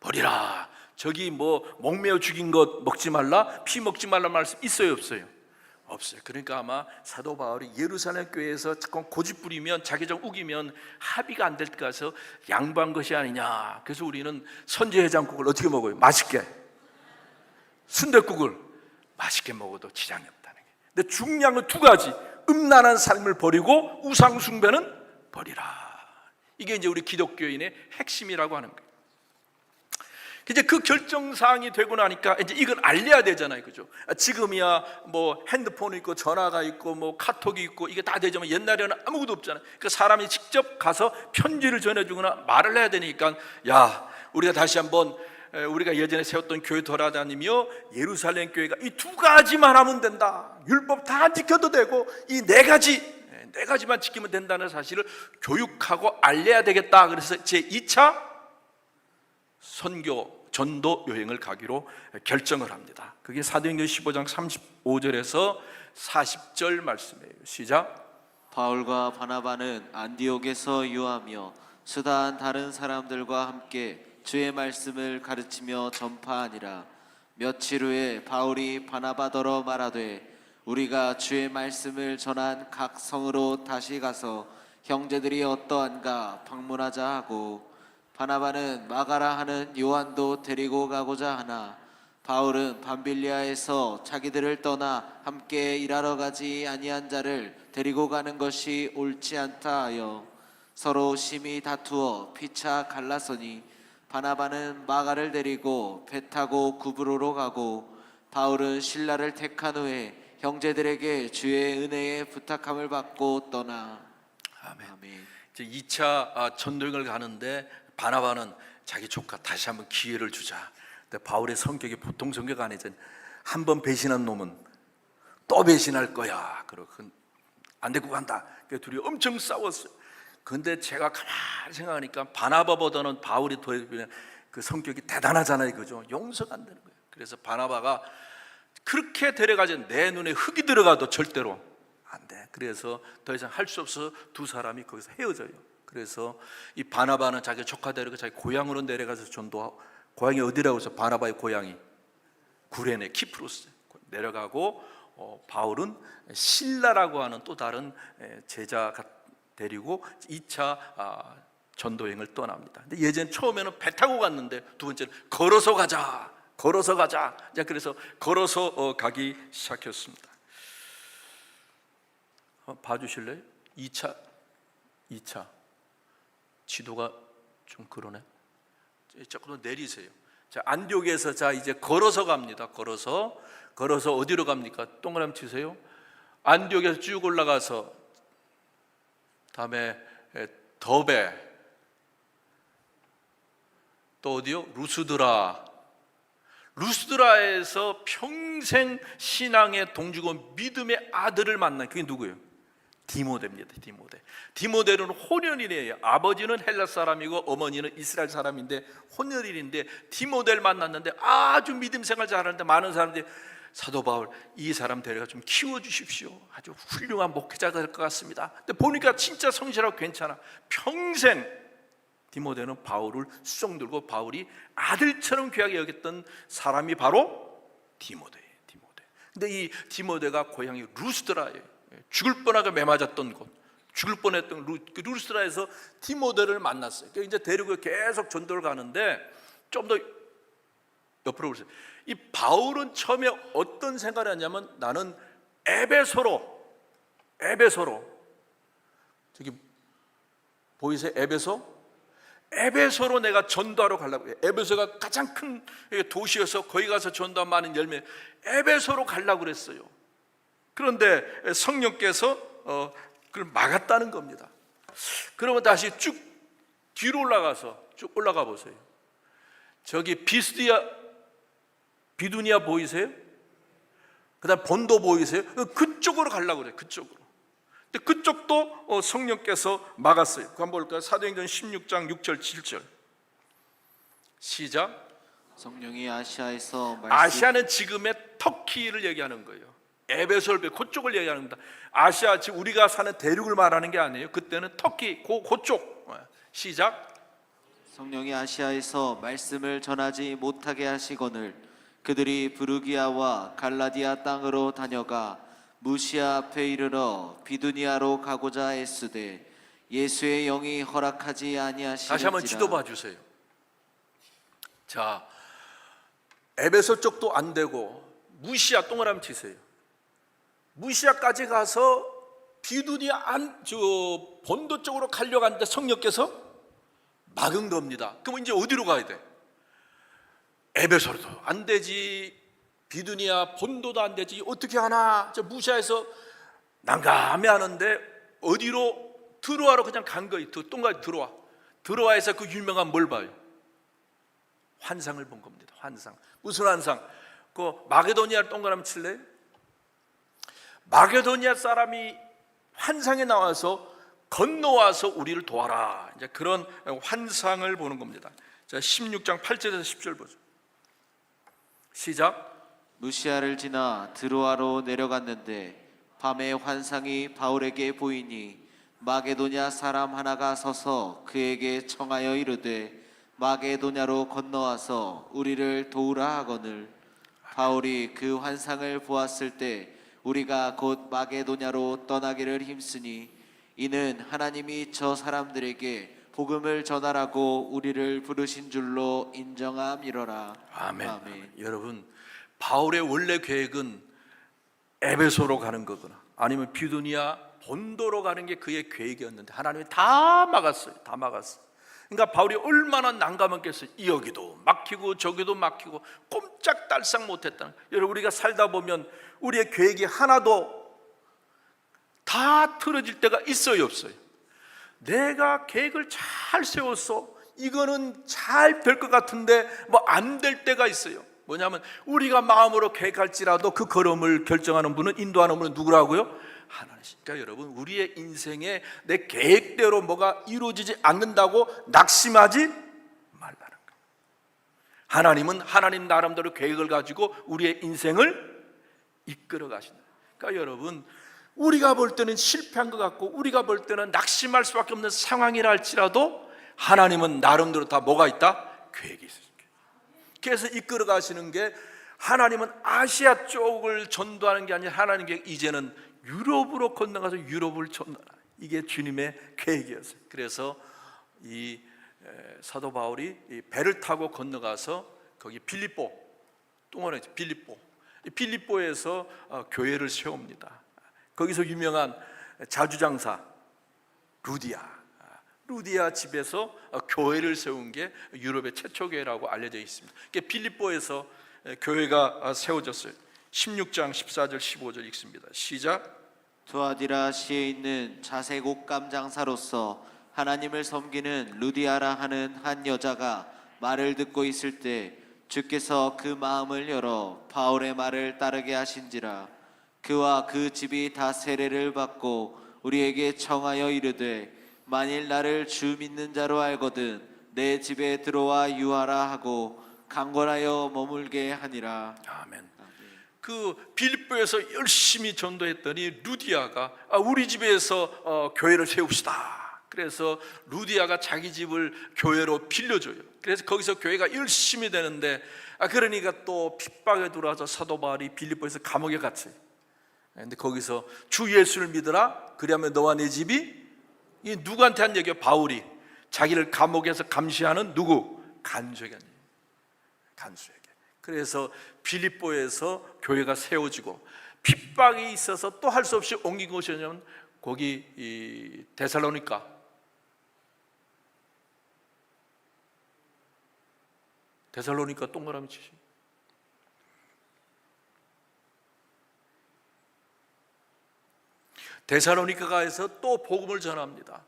버리라. 저기 뭐 목매어 죽인 것 먹지 말라, 피 먹지 말라 말씀 있어요, 없어요? 없어요. 그러니까 아마 사도 바울이 예루살렘 교회에서 자꾸 고집 부리면 자기적 우기면 합의가 안 될 것 같아서 양보한 것이 아니냐. 그래서 우리는 선제해장국을 어떻게 먹어요? 맛있게. 순댓국을 맛있게 먹어도 지장이 없다는 게. 근데 중요한 건 두 가지. 음란한 삶을 버리고 우상 숭배는 버리라. 이게 이제 우리 기독교인의 핵심이라고 하는 거예요. 이제 그 결정사항이 되고 나니까 이제 이걸 알려야 되잖아요, 그죠? 지금이야 뭐 핸드폰이 있고 전화가 있고 뭐 카톡이 있고 이게 다 되지만 옛날에는 아무것도 없잖아요. 그러니까 사람이 직접 가서 편지를 전해주거나 말을 해야 되니까 야 우리가 다시 한번 우리가 예전에 세웠던 교회 돌아다니며 예루살렘 교회가 이 두 가지만 하면 된다. 율법 다 지켜도 되고 이 네 가지만 지키면 된다는 사실을 교육하고 알려야 되겠다. 그래서 제 2차 선교 전도 여행을 가기로 결정을 합니다. 그게 사도행전 15장 35절에서 40절 말씀이에요. 시작. 바울과 바나바는 안디옥에서 유하며 수다한 다른 사람들과 함께 주의 말씀을 가르치며 전파하니라. 며칠 후에 바울이 바나바더러 말하되 우리가 주의 말씀을 전한 각 성으로 다시 가서 형제들이 어떠한가 방문하자 하고, 바나바는 마가라 하는 요한도 데리고 가고자 하나 바울은 밤빌리아에서 자기들을 떠나 함께 일하러 가지 아니한 자를 데리고 가는 것이 옳지 않다 하여 서로 심히 다투어 피차 갈라서니, 바나바는 마가를 데리고 배 타고 구브로로 가고, 바울은 신라를 택한 후에 형제들에게 주의 은혜에 부탁함을 받고 떠나. 아멘. 이제 2차 전도행을 가는데 바나바는 자기 조카 다시 한번 기회를 주자. 근데 바울의 성격이 보통 성격 아니잖아요. 한 번 배신한 놈은 또 배신할 거야. 그러고 안 데리고 간다. 그래서 둘이 엄청 싸웠어요. 근데 제가 가만히 생각하니까 바나바보다는 바울이 더 그 성격이 대단하잖아요, 그죠? 용서가 안 되는 거예요. 그래서 바나바가 그렇게 데려가지, 내 눈에 흙이 들어가도 절대로 안 돼. 그래서 더 이상 할 수 없어서 두 사람이 거기서 헤어져요. 그래서 이 바나바는 자기 조카 데리고 자기 고향으로 내려가서 전도하고, 고향이 어디라고 해서 바나바의 고향이 구레네, 키프로스 내려가고, 바울은 신라라고 하는 또 다른 제자가 데리고 2차 전도행을 떠납니다. 근데 예전 처음에는 배 타고 갔는데 두 번째는 걸어서 가자. 자, 그래서 걸어서 가기 시작했습니다. 봐주실래요? 2차 지도가 좀 그러네. 조금 더 내리세요. 자, 안디옥에서 자 이제 걸어서 갑니다. 걸어서 어디로 갑니까? 동그라미 치세요. 안디옥에서 쭉 올라가서 다음에 더베, 또 어디요? 루스드라에서 평생 신앙의 동지고 믿음의 아들을 만난, 그게 누구예요? 디모데입니다. 디모데는 혼혈이래요. 아버지는 헬라 사람이고 어머니는 이스라엘 사람인데 혼혈인인데, 디모데를 만났는데 아주 믿음 생활 잘하는데 많은 사람들이 사도 바울, 이 사람 데려가 좀 키워주십시오. 아주 훌륭한 목회자가 될 것 같습니다. 근데 보니까 진짜 성실하고 괜찮아. 평생 디모데는 바울을 수종 들고 바울이 아들처럼 귀하게 여겼던 사람이 바로 디모데예요. 근데 이 디모데가 고향이 루스드라예요. 죽을 뻔하게 매맞았던 곳, 죽을 뻔했던 루스드라에서 디모데를 만났어요. 그러니까 이제 데리고 계속 전도를 가는데, 좀 더 옆으로 보세요. 이 바울은 처음에 어떤 생각을 했냐면, 나는 에베소로 저기 보이세요? 에베소로 내가 전도하러 가려고 해요. 에베소가 가장 큰 도시여서 거기 가서 전도한 많은 열매, 에베소로 가려고 그랬어요. 그런데 성령께서 그걸 막았다는 겁니다. 그러면 다시 쭉 뒤로 쭉 올라가 보세요. 저기 비두니아 보이세요? 그다음 본도 보이세요? 그쪽으로 가려고 그래요. 그쪽으로. 근데 그쪽도 성령께서 막았어요. 그거 한번 볼까요? 사도행전 16장 6절 7절 시작. 성령이 아시아에서 아시아는 지금의 터키를 얘기하는 거예요. 에베소를 그쪽을 얘기하는 겁니다. 아시아, 지금 우리가 사는 대륙을 말하는 게 아니에요. 그때는 터키 그쪽. 시작. 성령이 아시아에서 말씀을 전하지 못하게 하시거늘 그들이 부르기아와 갈라디아 땅으로 다녀가 무시아 앞에 이르러 비두니아로 가고자 애쓰되 예수의 영이 허락하지 아니하시는지라. 다시 한번 지도 봐주세요. 자, 에베소 쪽도 안 되고 무시아, 동그라미 치세요. 무시아까지 가서 비두니아 본도 쪽으로 가려고 하는데 성령께서 막은 겁니다. 그럼 이제 어디로 가야 돼? 에베소로도 안 되지, 비두니아 본도도 안 되지, 어떻게 하나? 저 무시아에서 난감해하는데 어디로? 드로아로 그냥 간 거예요. 동가 드로아에서 그 유명한 뭘 봐요? 환상을 본 겁니다. 환상. 무슨 환상? 그 마게도니아 동그라미 칠래요? 마게도니아 사람이 환상에 나와서 건너와서 우리를 도와라. 이제 그런 환상을 보는 겁니다. 자, 16장 8절에서 10절 보죠. 시작. 무시아를 지나 드로아로 내려갔는데 밤에 환상이 바울에게 보이니 마게도냐 사람 하나가 서서 그에게 청하여 이르되 마게도냐로 건너와서 우리를 도우라 하거늘 바울이 그 환상을 보았을 때 우리가 곧 마게도냐로 떠나기를 힘쓰니 이는 하나님이 저 사람들에게 복음을 전하라고 우리를 부르신 줄로 인정함이로라. 아멘. 여러분, 바울의 원래 계획은 에베소로 가는 거거나 아니면 비두니아 본도로 가는 게 그의 계획이었는데 하나님이 다 막았어요. 다 막았어요. 그러니까 바울이 얼마나 난감했겠어요. 여기도 막히고 저기도 막히고 꼼짝달싹 못했다는. 여러분, 우리가 살다 보면 우리의 계획이 하나도 다 틀어질 때가 있어요, 없어요? 내가 계획을 잘 세웠어, 이거는 잘 될 것 같은데 뭐 안 될 때가 있어요. 뭐냐면 우리가 마음으로 계획할지라도 그 걸음을 결정하는 분은, 인도하는 분은 누구라고요? 하나님이시니까 여러분, 우리의 인생에 내 계획대로 뭐가 이루어지지 않는다고 낙심하지 말라는 거예요. 하나님은 하나님 나름대로 계획을 가지고 우리의 인생을 이끌어 가신다. 그러니까 여러분, 우리가 볼 때는 실패한 것 같고 우리가 볼 때는 낙심할 수밖에 없는 상황이라 할지라도 하나님은 나름대로 다 뭐가 있다? 계획이 있어요. 그래서 이끌어 가시는 게, 하나님은 아시아 쪽을 전도하는 게 아니라 하나님 계획, 이제는 유럽으로 건너가서 유럽을 전도하는, 이게 주님의 계획이었어요. 그래서 이 사도 바울이 이 배를 타고 건너가서 거기 빌립보, 뚱어네 빌립보에서 교회를 세웁니다. 거기서 유명한 자주장사 루디아 집에서 교회를 세운 게 유럽의 최초 교회라고 알려져 있습니다. 빌립보에서 교회가 세워졌어요. 16장 14절 15절 읽습니다. 시작. 투아디라시에 있는 자색 옷감 장사로서 하나님을 섬기는 루디아라 하는 한 여자가 말을 듣고 있을 때 주께서 그 마음을 열어 바울의 말을 따르게 하신지라. 그와 그 집이 다 세례를 받고 우리에게 청하여 이르되 만일 나를 주 믿는 자로 알거든 내 집에 들어와 유하라 하고 강권하여 머물게 하니라. 아멘. 그 빌립보에서 열심히 전도했더니 루디아가 우리 집에서 교회를 세웁시다. 그래서 루디아가 자기 집을 교회로 빌려줘요. 그래서 거기서 교회가 열심히 되는데 그러니까 또 핍박에 들어와서 사도 바울이 빌립보에서 감옥에 갇혀요. 근데 거기서 주 예수를 믿으라, 그리하면 너와 내 집이, 이 누구한테 한 얘기예요? 바울이 자기를 감옥에서 감시하는 누구? 간수에게. 그래서 빌립보에서 교회가 세워지고 핍박이 있어서 또 할 수 없이 옮긴 곳이 뭐냐면 거기 이 데살로니가 동그라미 치시. 데살로니가에서 또 복음을 전합니다.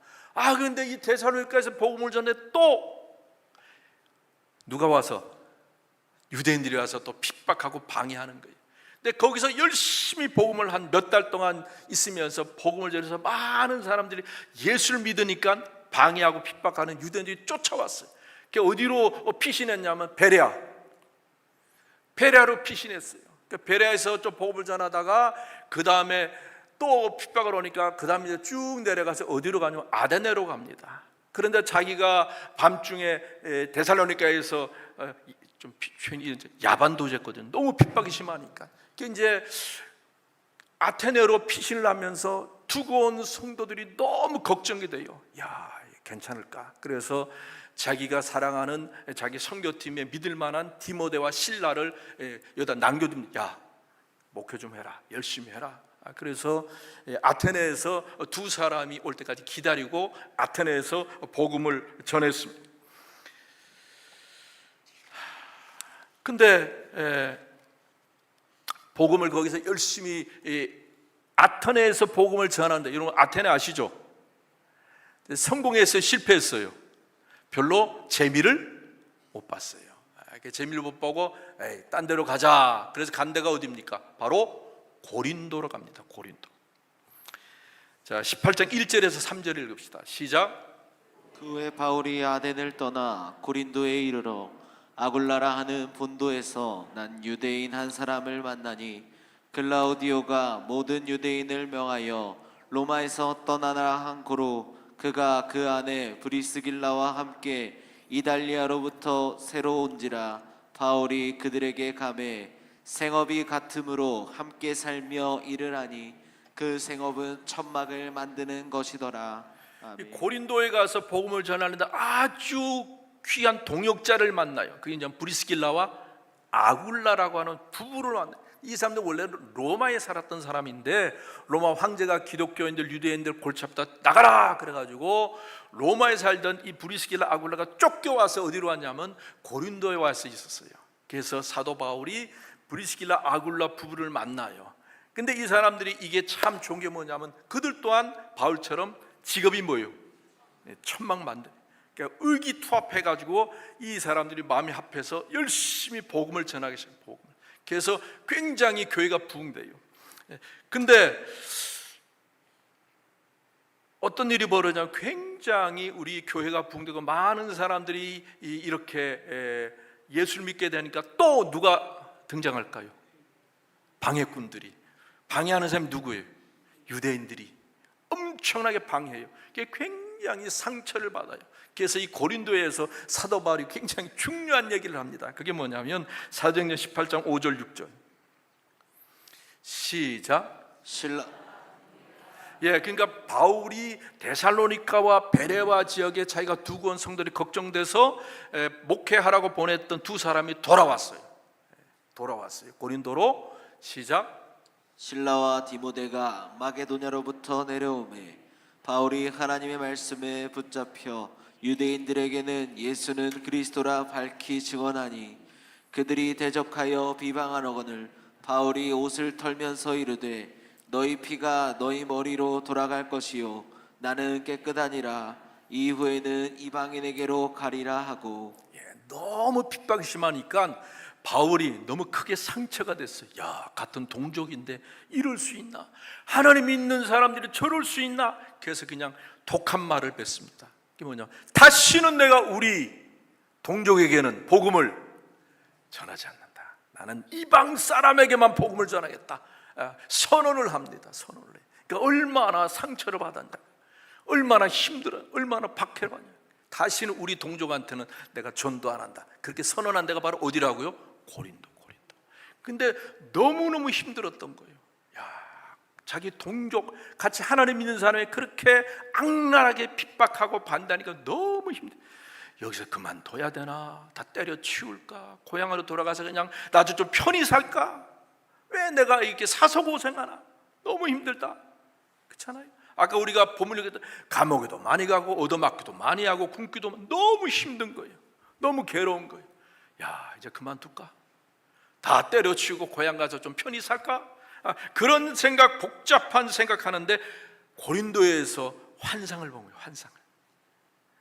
그런데 이 데살로니가에서 복음을 전해 또 누가 와서, 유대인들이 와서 또 핍박하고 방해하는 거예요. 근데 거기서 열심히 복음을 한 몇 달 동안 있으면서 복음을 전해서 많은 사람들이 예수를 믿으니까 방해하고 핍박하는 유대인들이 쫓아왔어요. 어디로 피신했냐면 베레아로 피신했어요. 베레아에서 좀 복음을 전하다가 그 다음에 또 핍박을 오니까 그 다음에 이제 쭉 내려가서 어디로 가냐면 아데네로 갑니다. 그런데 자기가 밤중에 데살로니가에서 좀 야반도제거든요. 너무 핍박이 심하니까. 이제 아테네로 피신을 하면서 두고 온 성도들이 너무 걱정이 돼요. 괜찮을까? 그래서 자기가 사랑하는 자기 선교팀에 믿을 만한 디모데와 실라를 여기다 남겨둡니다. 목회 좀 해라, 열심히 해라. 그래서 아테네에서 두 사람이 올 때까지 기다리고 아테네에서 복음을 전했습니다. 근데 복음을 거기서 열심히 아테네에서 복음을 전하는데, 여러분 아테네 아시죠? 성공했어요, 실패했어요? 별로 재미를 못 봤어요. 재미를 못 보고 딴 데로 가자. 그래서 간 데가 어디입니까? 바로 고린도로 갑니다. 고린도. 자, 18장 1절에서 3절을 읽읍시다. 시작. 그 후에 바울이 아덴을 떠나 고린도에 이르러 아굴라라 하는 본도에서 난 유대인 한 사람을 만나니 글라우디오가 모든 유대인을 명하여 로마에서 떠나라 한 고로 그가 그 안에 브리스길라와 함께 이달리아로부터 새로 온지라 바울이 그들에게 가매 생업이 같으므로 함께 살며 일을 하니 그 생업은 천막을 만드는 것이더라. 이 아멘. 고린도에 가서 복음을 전하는데 아주 귀한 동역자를 만나요. 그게 이제 브리스길라와 아굴라라고 하는 부부를 만나요. 이 사람들 원래 로마에 살았던 사람인데 로마 황제가 기독교인들 유대인들 골치 아프다 나가라 그래가지고 로마에 살던 이 브리스길라 아굴라가 쫓겨와서 어디로 왔냐면 고린도에 와서 있었어요. 그래서 사도 바울이 브리스길라 아굴라 부부를 만나요. 근데 이 사람들이 이게 참 좋은 게 뭐냐면 그들 또한 바울처럼 직업이 뭐예요? 천막 만들. 그러니까 의기투합해가지고 이 사람들이 마음이 합해서 열심히 복음을 전하기 시작해요. 복음을. 그래서 굉장히 교회가 부흥돼요. 근데 어떤 일이 벌어지냐면 굉장히 우리 교회가 부흥되고 많은 사람들이 이렇게 예수를 믿게 되니까 또 누가 등장할까요? 방해꾼들이. 방해하는 사람이 누구예요? 유대인들이 엄청나게 방해해요. 그게 굉장히 상처를 받아요. 그래서 이 고린도에서 사도 바울이 굉장히 중요한 얘기를 합니다. 그게 뭐냐면 사도행전 18장 5절 6절 시작. 그러니까 바울이 데살로니가와 베레와 지역에 자기가 두고 온 성들이 걱정돼서 목회하라고 보냈던 두 사람이 돌아왔어요. 고린도로. 시작. 실라와 디모데가 마게도냐로부터 내려오매 바울이 하나님의 말씀에 붙잡혀 유대인들에게는 예수는 그리스도라 밝히 증언하니 그들이 대적하여 비방하거늘 바울이 옷을 털면서 이르되 너희 피가 너희 머리로 돌아갈 것이요 나는 깨끗하니라 이후에는 이방인에게로 가리라 하고. 너무 핍박이 심하니까 바울이 너무 크게 상처가 됐어요. 야, 같은 동족인데 이럴 수 있나? 하나님 믿는 사람들이 저럴 수 있나? 그래서 그냥 독한 말을 뱉습니다. 그게 뭐냐? 다시는 내가 우리 동족에게는 복음을 전하지 않는다. 나는 이방 사람에게만 복음을 전하겠다. 선언을 합니다. 선언을 해. 그러니까 얼마나 상처를 받았냐, 얼마나 힘들어, 얼마나 박해를 받냐. 다시는 우리 동족한테는 내가 전도 안 한다. 그렇게 선언한 데가 바로 어디라고요? 고린도. 근데 너무너무 힘들었던 거예요. 자기 동족 같이 하나님 믿는 사람이 그렇게 악랄하게 핍박하고 반대하니까 너무 힘들어. 여기서 그만둬야 되나? 다 때려치울까? 고향으로 돌아가서 그냥 나도 좀 편히 살까? 왜 내가 이렇게 사서 고생하나? 너무 힘들다. 그렇잖아요. 아까 우리가 본문 읽었던 감옥에도 많이 가고 얻어맞기도 많이 하고 굶기도 너무 힘든 거예요. 너무 괴로운 거예요. 이제 그만둘까? 다 때려치우고 고향 가서 좀 편히 살까? 그런 생각, 복잡한 생각하는데 고린도에서 환상을 본 거예요. 환상을.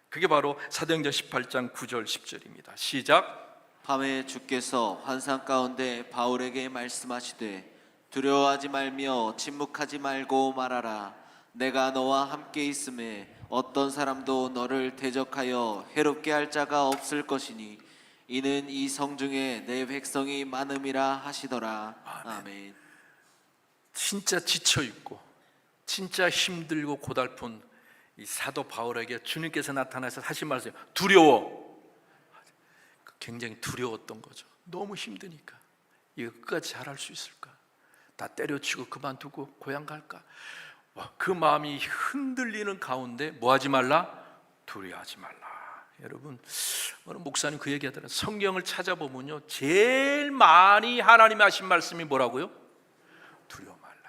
그게 바로 사도행전 18장 9절 10절입니다. 시작. 밤에 주께서 환상 가운데 바울에게 말씀하시되 두려워하지 말며 침묵하지 말고 말하라. 내가 너와 함께 있음에 어떤 사람도 너를 대적하여 해롭게 할 자가 없을 것이니 이는 이 성중에 내 백성이 많음이라 하시더라. 아멘. 진짜 지쳐있고 진짜 힘들고 고달픈 이 사도 바울에게 주님께서 나타나서 하신 말씀, 두려워. 굉장히 두려웠던 거죠. 너무 힘드니까 이거 끝까지 잘할 수 있을까? 다 때려치고 그만두고 고향 갈까? 그 마음이 흔들리는 가운데 뭐 하지 말라? 두려워하지 말라. 여러분, 오늘 목사님 그 얘기 하더라고요. 성경을 찾아보면요, 제일 많이 하나님이 하신 말씀이 뭐라고요? 두려워 말라.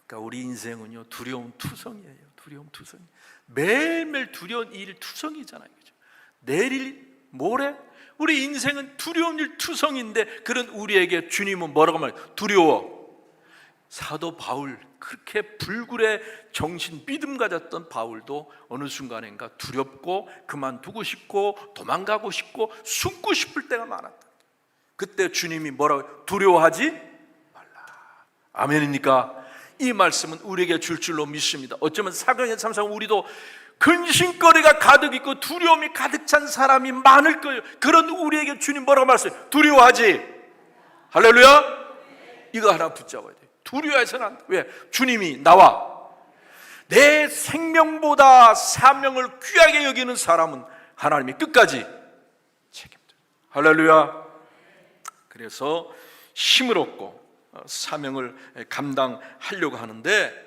그러니까 우리 인생은요, 두려움 투성이에요. 두려움 투성. 매일매일 두려운 일 투성이잖아요. 그죠? 내일 모레 우리 인생은 두려운 일 투성인데 그런 우리에게 주님은 뭐라고 말해요? 두려워. 사도 바울, 그렇게 불굴의 정신 믿음 가졌던 바울도 어느 순간인가 두렵고 그만두고 싶고 도망가고 싶고 숨고 싶을 때가 많았다. 그때 주님이 뭐라고? 두려워하지 말라. 아멘입니까? 이 말씀은 우리에게 줄 줄로 믿습니다. 어쩌면 사경에 참사하면 우리도 근심거리가 가득 있고 두려움이 가득 찬 사람이 많을 거예요. 그런 우리에게 주님 뭐라고 말씀해요? 두려워하지. 할렐루야. 이거 하나 붙잡아야 돼요. 두려워해서는 안 돼. 왜? 주님이 나와 내 생명보다 사명을 귀하게 여기는 사람은 하나님이 끝까지 책임져요. 할렐루야. 그래서 힘을 얻고 사명을 감당하려고 하는데,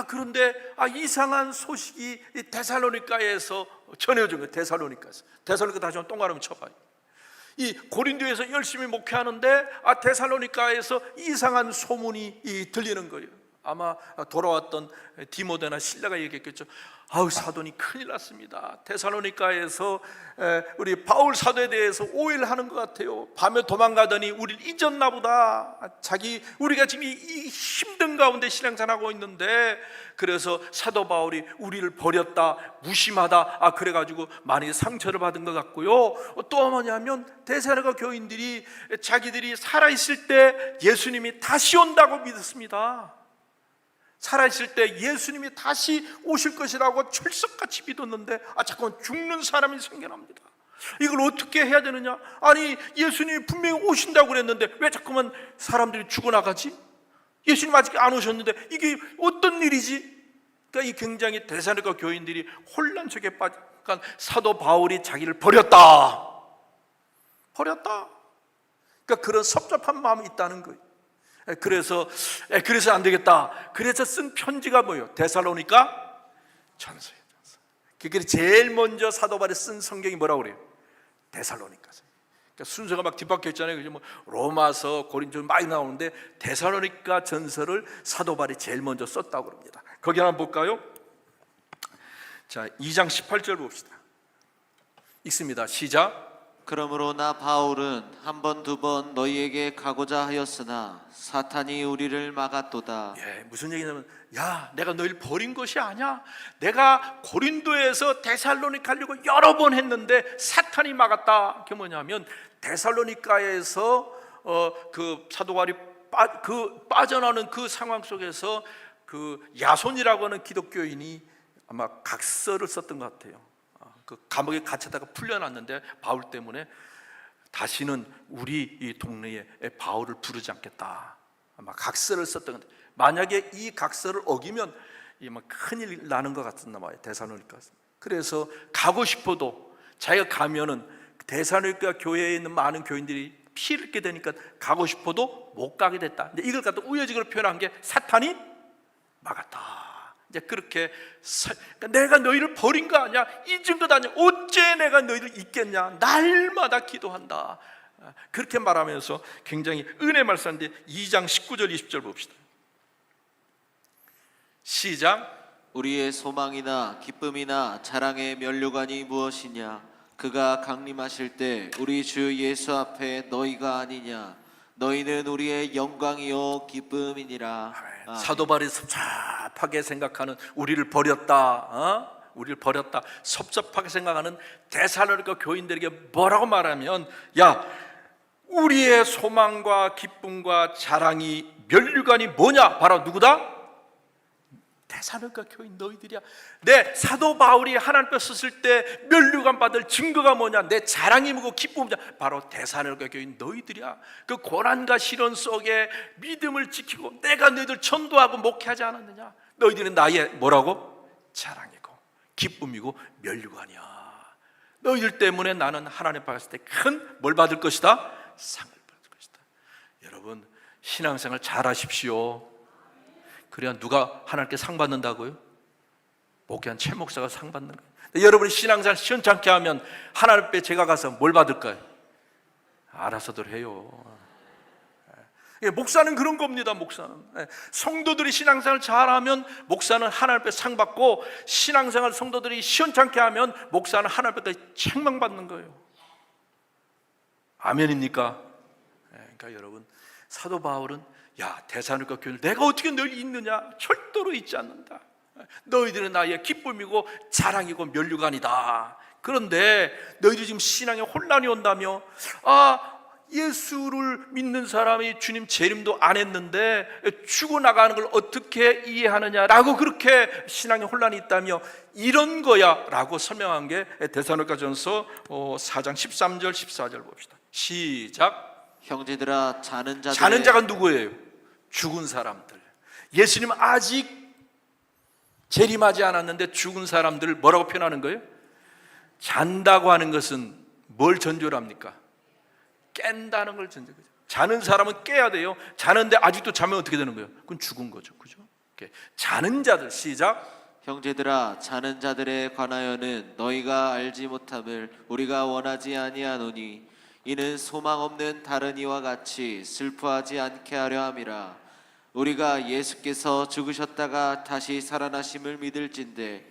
그런데 이상한 소식이 이 데살로니가에서 전해진 거예요. 데살로니가 다시 한번 동그라미 쳐봐요. 이 고린도에서 열심히 목회하는데 데살로니가에서 이상한 소문이 들리는 거예요. 아마 돌아왔던 디모데나 실라가 얘기했겠죠. 사도니 큰일 났습니다. 데살로니가에서 우리 바울 사도에 대해서 오해를 하는 것 같아요. 밤에 도망가더니 우리를 잊었나 보다. 우리가 지금 이 힘든 가운데 신앙생활하고 있는데, 그래서 사도 바울이 우리를 버렸다, 무심하다, 그래가지고 많이 상처를 받은 것 같고요. 또 뭐냐면 데살로니가 교인들이 자기들이 살아있을 때 예수님이 다시 온다고 믿었습니다. 살아있을 때 예수님이 다시 오실 것이라고 철석같이 믿었는데 잠깐만, 죽는 사람이 생겨납니다. 이걸 어떻게 해야 되느냐? 예수님이 분명히 오신다고 그랬는데 왜 자꾸만 사람들이 죽어나가지? 예수님 아직 안 오셨는데 이게 어떤 일이지? 그러니까 이 굉장히 데살로니가 교인들이 혼란 속에 빠진 사도 바울이 자기를 버렸다. 그러니까 그런 섭섭한 마음이 있다는 거예요. 그래서 안 되겠다. 그래서 쓴 편지가 뭐예요? 데살로니가 전서예요. 그게 제일 먼저 사도 바울이 쓴 성경이 뭐라고 그래요? 데살로니가서. 그러니까 순서가 막 뒤바뀌어 있잖아요. 그죠? 로마서, 고린도 많이 나오는데 데살로니가 전서를 사도 바울이 제일 먼저 썼다고 그럽니다. 거기 한번 볼까요? 자, 2장 18절 봅시다. 읽습니다. 시작. 그러므로 나 바울은 한 번 두 번 너희에게 가고자 하였으나 사탄이 우리를 막았도다. 무슨 얘기냐면, 내가 너희를 버린 것이 아니야. 내가 고린도에서 데살로니가 가려고 여러 번 했는데 사탄이 막았다. 그게 뭐냐면 데살로니가에서 그 사도 바울이 빠져나오는 그 상황 속에서 그 야손이라고 하는 기독교인이 아마 각서를 썼던 것 같아요. 그 감옥에 갇혔다가 풀려났는데 바울 때문에 다시는 우리 이 동네에 바울을 부르지 않겠다. 아마 각서를 썼던 건데, 만약에 이 각서를 어기면 큰일 나는 것 같았나 봐요. 데살로니가. 그래서 가고 싶어도 자기가 가면은 데살로니가 교회에 있는 많은 교인들이 피를 입게 되니까 가고 싶어도 못 가게 됐다. 근데 이걸 갖다 우회적으로 표현한 게 사탄이 막았다. 이제 그렇게 내가 너희를 버린 거 아니야, 잊은 것 아니야, 어째 내가 너희를 잊겠냐, 날마다 기도한다. 그렇게 말하면서 굉장히 은혜 말씀인데 2장 19절 20절 봅시다. 시작. 우리의 소망이나 기쁨이나 자랑의 면류관이 무엇이냐? 그가 강림하실 때 우리 주 예수 앞에 너희가 아니냐? 너희는 우리의 영광이요 기쁨이니라. 사도 바울이 섭섭하게 생각하는 우리를 버렸다, 우리를 버렸다 섭섭하게 생각하는 데살로니가 교인들에게 뭐라고 말하면, 우리의 소망과 기쁨과 자랑이 면류관이 뭐냐? 바로 누구다? 데살로니가 교인 너희들이야. 내 사도 바울이 하나님 앞에 섰을 때 면류관 받을 증거가 뭐냐? 내 자랑이 뭐고 기쁨이냐? 바로 데살로니가 교인 너희들이야. 그 고난과 시련 속에 믿음을 지키고 내가 너희들 전도하고 목회하지 않았느냐? 너희들은 나의 뭐라고? 자랑이고 기쁨이고 면류관이야. 너희들 때문에 나는 하나님 앞에 갔을 때 큰 뭘 받을 것이다? 상을 받을 것이다. 여러분, 신앙생활 잘 하십시오. 그래야 누가 하나님께 상 받는다고요? 목회한 최 목사가 상 받는 거예요. 여러분이 신앙생활 시원찮게 하면 하나님 앞에 제가 가서 뭘 받을까요? 알아서들 해요. 목사는 그런 겁니다. 목사는 성도들이 신앙생활 잘하면 목사는 하나님 앞에 상 받고, 신앙생활 성도들이 시원찮게 하면 목사는 하나님 앞에 책망받는 거예요. 아멘입니까? 그러니까 여러분, 사도 바울은 데살로니가 교회를 내가 어떻게 널 잊느냐? 절대로 잊지 않는다. 너희들은 나의 기쁨이고 자랑이고 면류관이다. 그런데 너희들이 지금 신앙에 혼란이 온다며, 예수를 믿는 사람이 주님 재림도 안 했는데 죽어나가는 걸 어떻게 이해하느냐라고 그렇게 신앙에 혼란이 있다며, 이런 거야 라고 설명한 게 데살로니가전서 4장 13절 14절 봅시다. 시작. 형제들아, 자는 자가 누구예요? 죽은 사람들. 예수님 아직 재림하지 않았는데 죽은 사람들을 뭐라고 표현하는 거예요? 잔다고 하는 것은 뭘 전제로 합니까? 깬다는 걸 전제로. 자는 사람은 깨야 돼요. 자는데 아직도 자면 어떻게 되는 거예요? 그건 죽은 거죠. 그죠? 이렇게 자는 자들, 시작. 형제들아, 자는 자들에 관하여는 너희가 알지 못함을 우리가 원하지 아니하노니 이는 소망 없는 다른 이와 같이 슬퍼하지 않게 하려 함이라. 우리가 예수께서 죽으셨다가 다시 살아나심을 믿을진대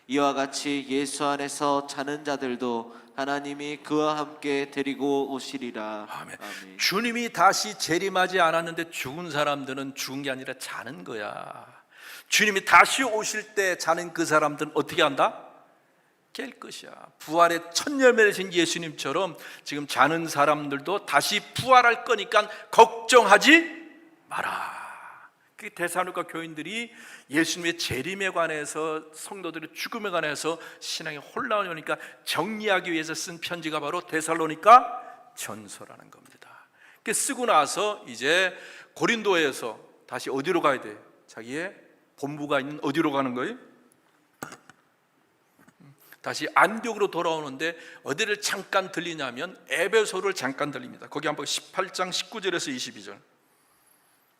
이와 같이 예수 안에서 자는 자들도 하나님이 그와 함께 데리고 오시리라. 아멘. 아멘. 주님이 다시 재림하지 않았는데 죽은 사람들은 죽은 게 아니라 자는 거야. 주님이 다시 오실 때 자는 그 사람들은 어떻게 한다? 깰 것이야. 부활의 첫 열매를 진 예수님처럼 지금 자는 사람들도 다시 부활할 거니까 걱정하지 마라. 그 데살로니가 교인들이 예수님의 재림에 관해서, 성도들의 죽음에 관해서 신앙에 혼란이 오니까 정리하기 위해서 쓴 편지가 바로 데살로니가 전서라는 겁니다. 그 쓰고 나서 이제 고린도에서 다시 어디로 가야 돼? 자기의 본부가 있는 어디로 가는 거예요? 다시 안디옥으로 돌아오는데 어디를 잠깐 들리냐면 에베소를 잠깐 들립니다. 거기 한번 18장 19절에서 22절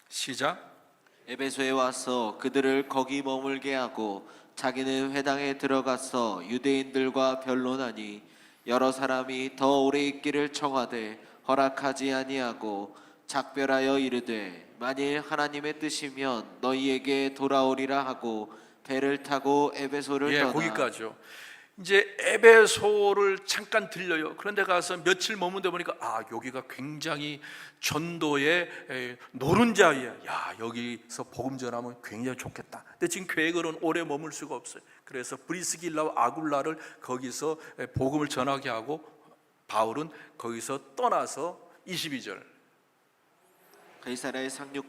시작. 에베소에 와서 그들을 거기 머물게 하고 자기는 회당에 들어가서 유대인들과 변론하니 여러 사람이 더 오래 있기를 청하되 허락하지 아니하고 작별하여 이르되 만일 하나님의 뜻이면 너희에게 돌아오리라 하고 배를 타고 에베소를 떠나. 거기까지요. 이제 에베소를 잠깐 들려요. 그런데 가서 며칠 머문다 보니까 여기가 굉장히 전도의 노른자예요. 여기서 복음 전하면 굉장히 좋겠다. 근데 지금 계획으로는 오래 머물 수가 없어요. 그래서 브리스길라와 아굴라를 거기서 복음을 전하게 하고 바울은 거기서 떠나서 22절 가이사랴의 상륙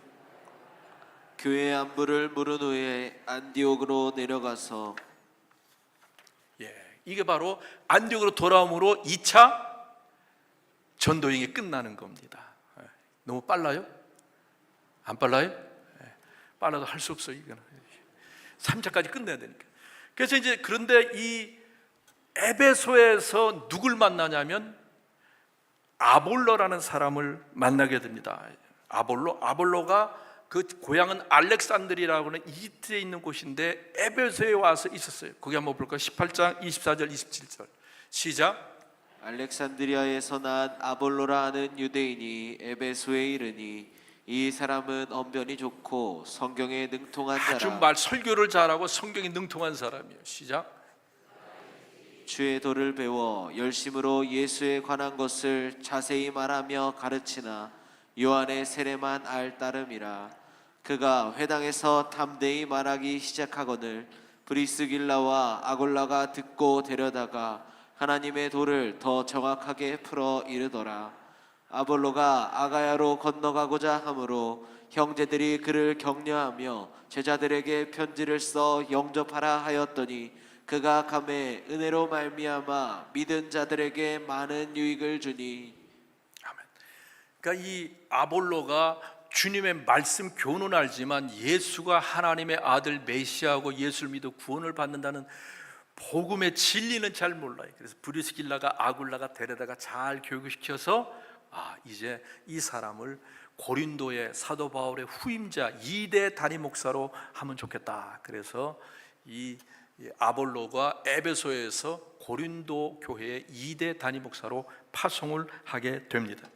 교회 안부를 물은 후에 안디옥으로 내려가서 이게 바로 안디옥으로 돌아옴으로 2차 전도행이 끝나는 겁니다. 너무 빨라요? 안 빨라요? 빨라도 할 수 없어요. 이거는 3차까지 끝내야 되니까. 그래서 이제 그런데 이 에베소에서 누굴 만나냐면 아볼로라는 사람을 만나게 됩니다. 아볼로가 그 고향은 알렉산드리라고 하는 이집트에 있는 곳인데 에베소에 와서 있었어요. 거기 한번 볼까요? 18장 24절 27절 시작. 알렉산드리아에서 난 아볼로라 하는 유대인이 에베소에 이르니 이 사람은 언변이 좋고 성경에 능통한 아주 자라. 설교를 잘하고 성경에 능통한 사람이에요. 시작. 주의 도를 배워 열심으로 예수에 관한 것을 자세히 말하며 가르치나 요한의 세례만 알 따름이라. 그가 회당에서 담대히 말하기 시작하거늘 브리스길라와 아골라가 듣고 데려다가 하나님의 도를 더 정확하게 풀어 이르더라. 아볼로가 아가야로 건너가고자 하므로 형제들이 그를 격려하며 제자들에게 편지를 써 영접하라 하였더니 그가 감에 은혜로 말미암아 믿은 자들에게 많은 유익을 주니. 아멘. 그러니까 이 아볼로가 주님의 말씀 교훈은 알지만 예수가 하나님의 아들 메시아고 예수를 믿어 구원을 받는다는 복음의 진리는 잘 몰라요. 그래서 브리스길라가 아굴라가 데려다가 잘 교육시켜서 이제 이 사람을 고린도의 사도 바울의 후임자 2대 단임 목사로 하면 좋겠다. 그래서 이 아볼로가 에베소에서 고린도 교회의 2대 단임 목사로 파송을 하게 됩니다.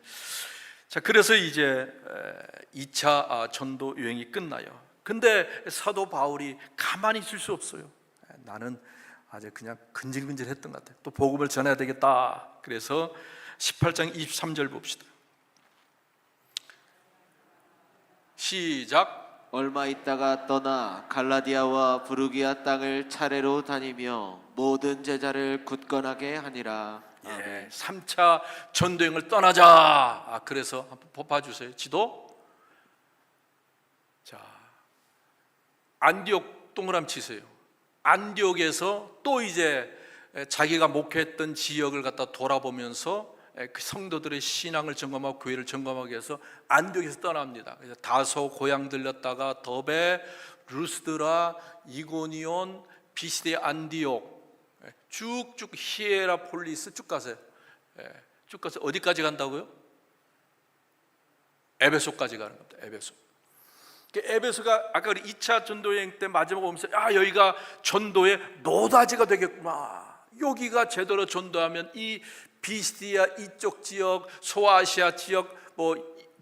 자, 그래서 이제 2차 전도 여행이 끝나요. 근데 사도 바울이 가만히 있을 수 없어요. 나는 아주 그냥 근질근질했던 것 같아요. 또 복음을 전해야 되겠다. 그래서 18장 23절 봅시다. 시작. 얼마 있다가 떠나 갈라디아와 부르기아 땅을 차례로 다니며 모든 제자를 굳건하게 하니라. 3차 전도행을 떠나자. 그래서 한번 뽑아주세요. 지도. 자, 안디옥 동그라미 치세요. 안디옥에서 또 이제 자기가 목회했던 지역을 갖다 돌아보면서 그 성도들의 신앙을 점검하고 교회를 점검하기 위해서 안디옥에서 떠납니다. 그래서 다소 고향 들렸다가 더베, 루스드라, 이고니온, 비시데 안디옥 쭉쭉 히에라폴리스 쭉 가세요. 쭉 가서 어디까지 간다고요? 에베소까지 가는 겁니다. 에베소. 에베소가 아까 2차 전도 여행 때 마지막 오면서 여기가 전도의 노다지가 되겠구나. 여기가 제대로 전도하면 이 비스디아 이쪽 지역, 소아시아 지역,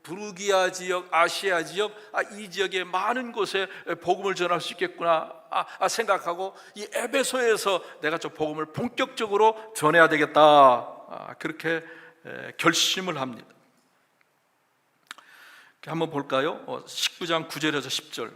부르기아 지역, 아시아 지역, 이 지역의 많은 곳에 복음을 전할 수 있겠구나 생각하고 이 에베소에서 내가 저 복음을 본격적으로 전해야 되겠다. 그렇게 결심을 합니다. 한번 볼까요? 19장 9절에서 10절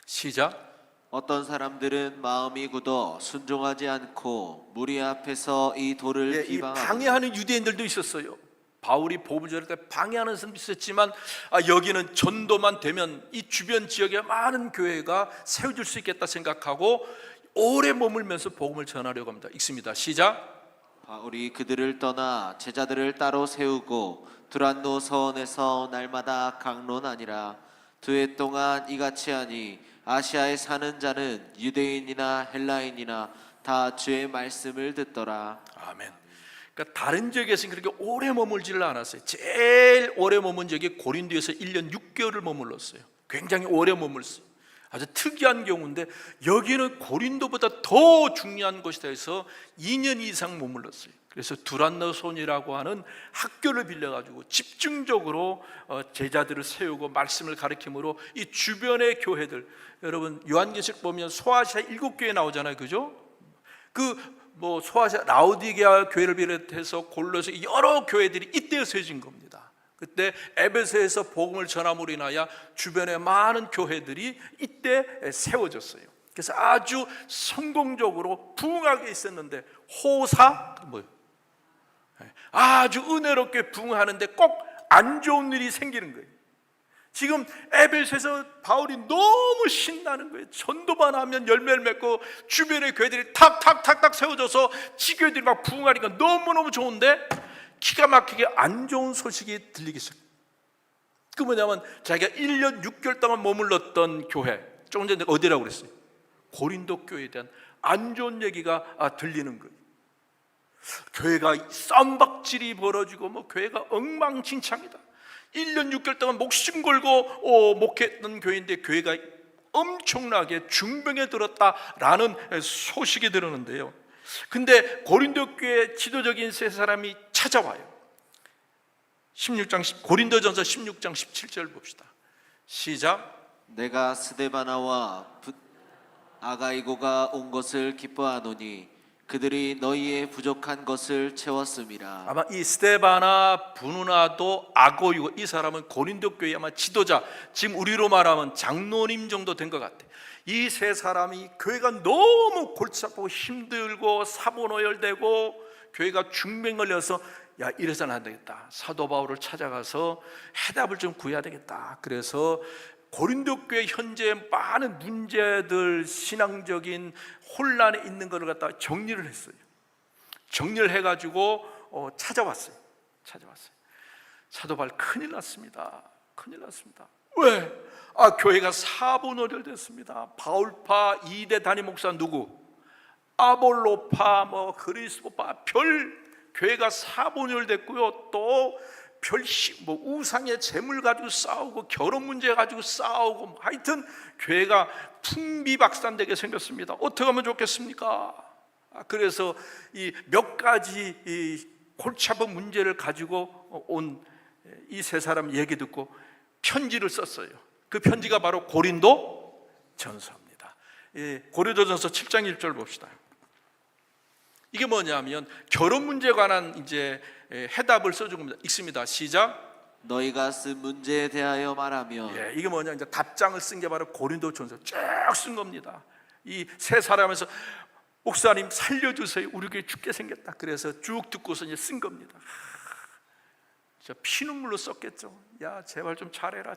시작. 어떤 사람들은 마음이 굳어 순종하지 않고 무리 앞에서 이 돌을 이 비방하고 방해하는 유대인들도 있었어요. 바울이 복음을 전할 때 방해하는 사람도 있었지만 여기는 전도만 되면 이 주변 지역에 많은 교회가 세워질 수 있겠다 생각하고 오래 머물면서 복음을 전하려고 합니다. 읽습니다. 시작. 바울이 그들을 떠나 제자들을 따로 세우고 두란노 서원에서 날마다 강론하니라. 2해 동안 이같이 하니 아시아에 사는 자는 유대인이나 헬라인이나 다 주의 말씀을 듣더라. 아멘. 그러니까 다른 지역에서는 그렇게 오래 머물지를 않았어요. 제일 오래 머문 지역이 고린도에서 1년 6개월을 머물렀어요. 굉장히 오래 머물었어요. 아주 특이한 경우인데 여기는 고린도보다 더 중요한 곳이다 해서 2년 이상 머물렀어요. 그래서 두란노손이라고 하는 학교를 빌려가지고 집중적으로 제자들을 세우고 말씀을 가르침으로 이 주변의 교회들, 여러분 요한계시록 보면 소아시아 7교회 나오잖아요, 그죠? 소아시아 라우디게아 교회를 비롯해서 골로새 여러 교회들이 이때 세워진 겁니다. 그때 에베소에서 복음을 전함으로 인하여 주변의 많은 교회들이 이때 세워졌어요. 그래서 아주 성공적으로 부흥하게 있었는데 호사 아주 은혜롭게 부흥하는데 꼭 안 좋은 일이 생기는 거예요. 지금 에베소에서 바울이 너무 신나는 거예요. 전도만 하면 열매를 맺고 주변의 교회들이 탁탁탁탁 세워져서 지교회들이 막 부흥하니까 너무너무 좋은데 기가 막히게 안 좋은 소식이 들리기 시작해요. 그 뭐냐면 자기가 1년 6개월 동안 머물렀던 교회, 조금 전에 어디라고 그랬어요? 고린도 교회에 대한 안 좋은 얘기가 들리는 거예요. 교회가 쌈박질이 벌어지고 교회가 엉망진창이다. 1년 6개월 동안 목숨 걸고 목했던 교회인데 교회가 엄청나게 중병에 들었다라는 소식이 들었는데요. 근데 고린도 교회 지도적인 세 사람이 찾아와요. 고린도전서 16장 17절 봅시다. 시작. 내가 스데바나와 아가이고가 온 것을 기뻐하노니 그들이 너희의 부족한 것을 채웠음이라. 아마 이 스데바나, 브누나도, 아고이고 이 사람은 고린도 교회 아마 지도자, 지금 우리로 말하면 장로님 정도 된 것 같아. 이 세 사람이 교회가 너무 골치 아프고 힘들고 사본오열되고 교회가 중병 걸려서 이래서는 안 되겠다. 사도 바울을 찾아가서 해답을 좀 구해야 되겠다. 그래서 고린도 교회 현재 많은 문제들, 신앙적인 혼란에 있는 것을 갖다가 정리를 했어요. 정리를 해가지고 찾아왔어요. 사도 바울 큰일 났습니다. 왜? 교회가 사분오열됐습니다. 바울파 2대 단임 목사 누구? 아볼로파, 그리스도파 교회가 사분오열됐고요. 또 우상의 재물 가지고 싸우고 결혼 문제 가지고 싸우고 하여튼 교회가 풍비박산되게 생겼습니다. 어떻게 하면 좋겠습니까? 그래서 이 몇 가지 이 골치 아픈 문제를 가지고 온 이 세 사람 얘기 듣고 편지를 썼어요. 그 편지가 바로 고린도 전서입니다. 고린도전서 7장 1절 봅시다. 이게 뭐냐면 결혼 문제에 관한 이제 해답을 써준 겁니다. 읽습니다. 시작. 너희가 쓴 문제에 대하여 말하며. 이게 뭐냐 이제 답장을 쓴 게 바로 고린도전서 쭉 쓴 겁니다. 이 세 사람에서 목사님 살려주세요. 우리 교회 죽게 생겼다. 그래서 쭉 듣고서 이제 쓴 겁니다. 진짜 피눈물로 썼겠죠. 야 제발 좀 잘해라.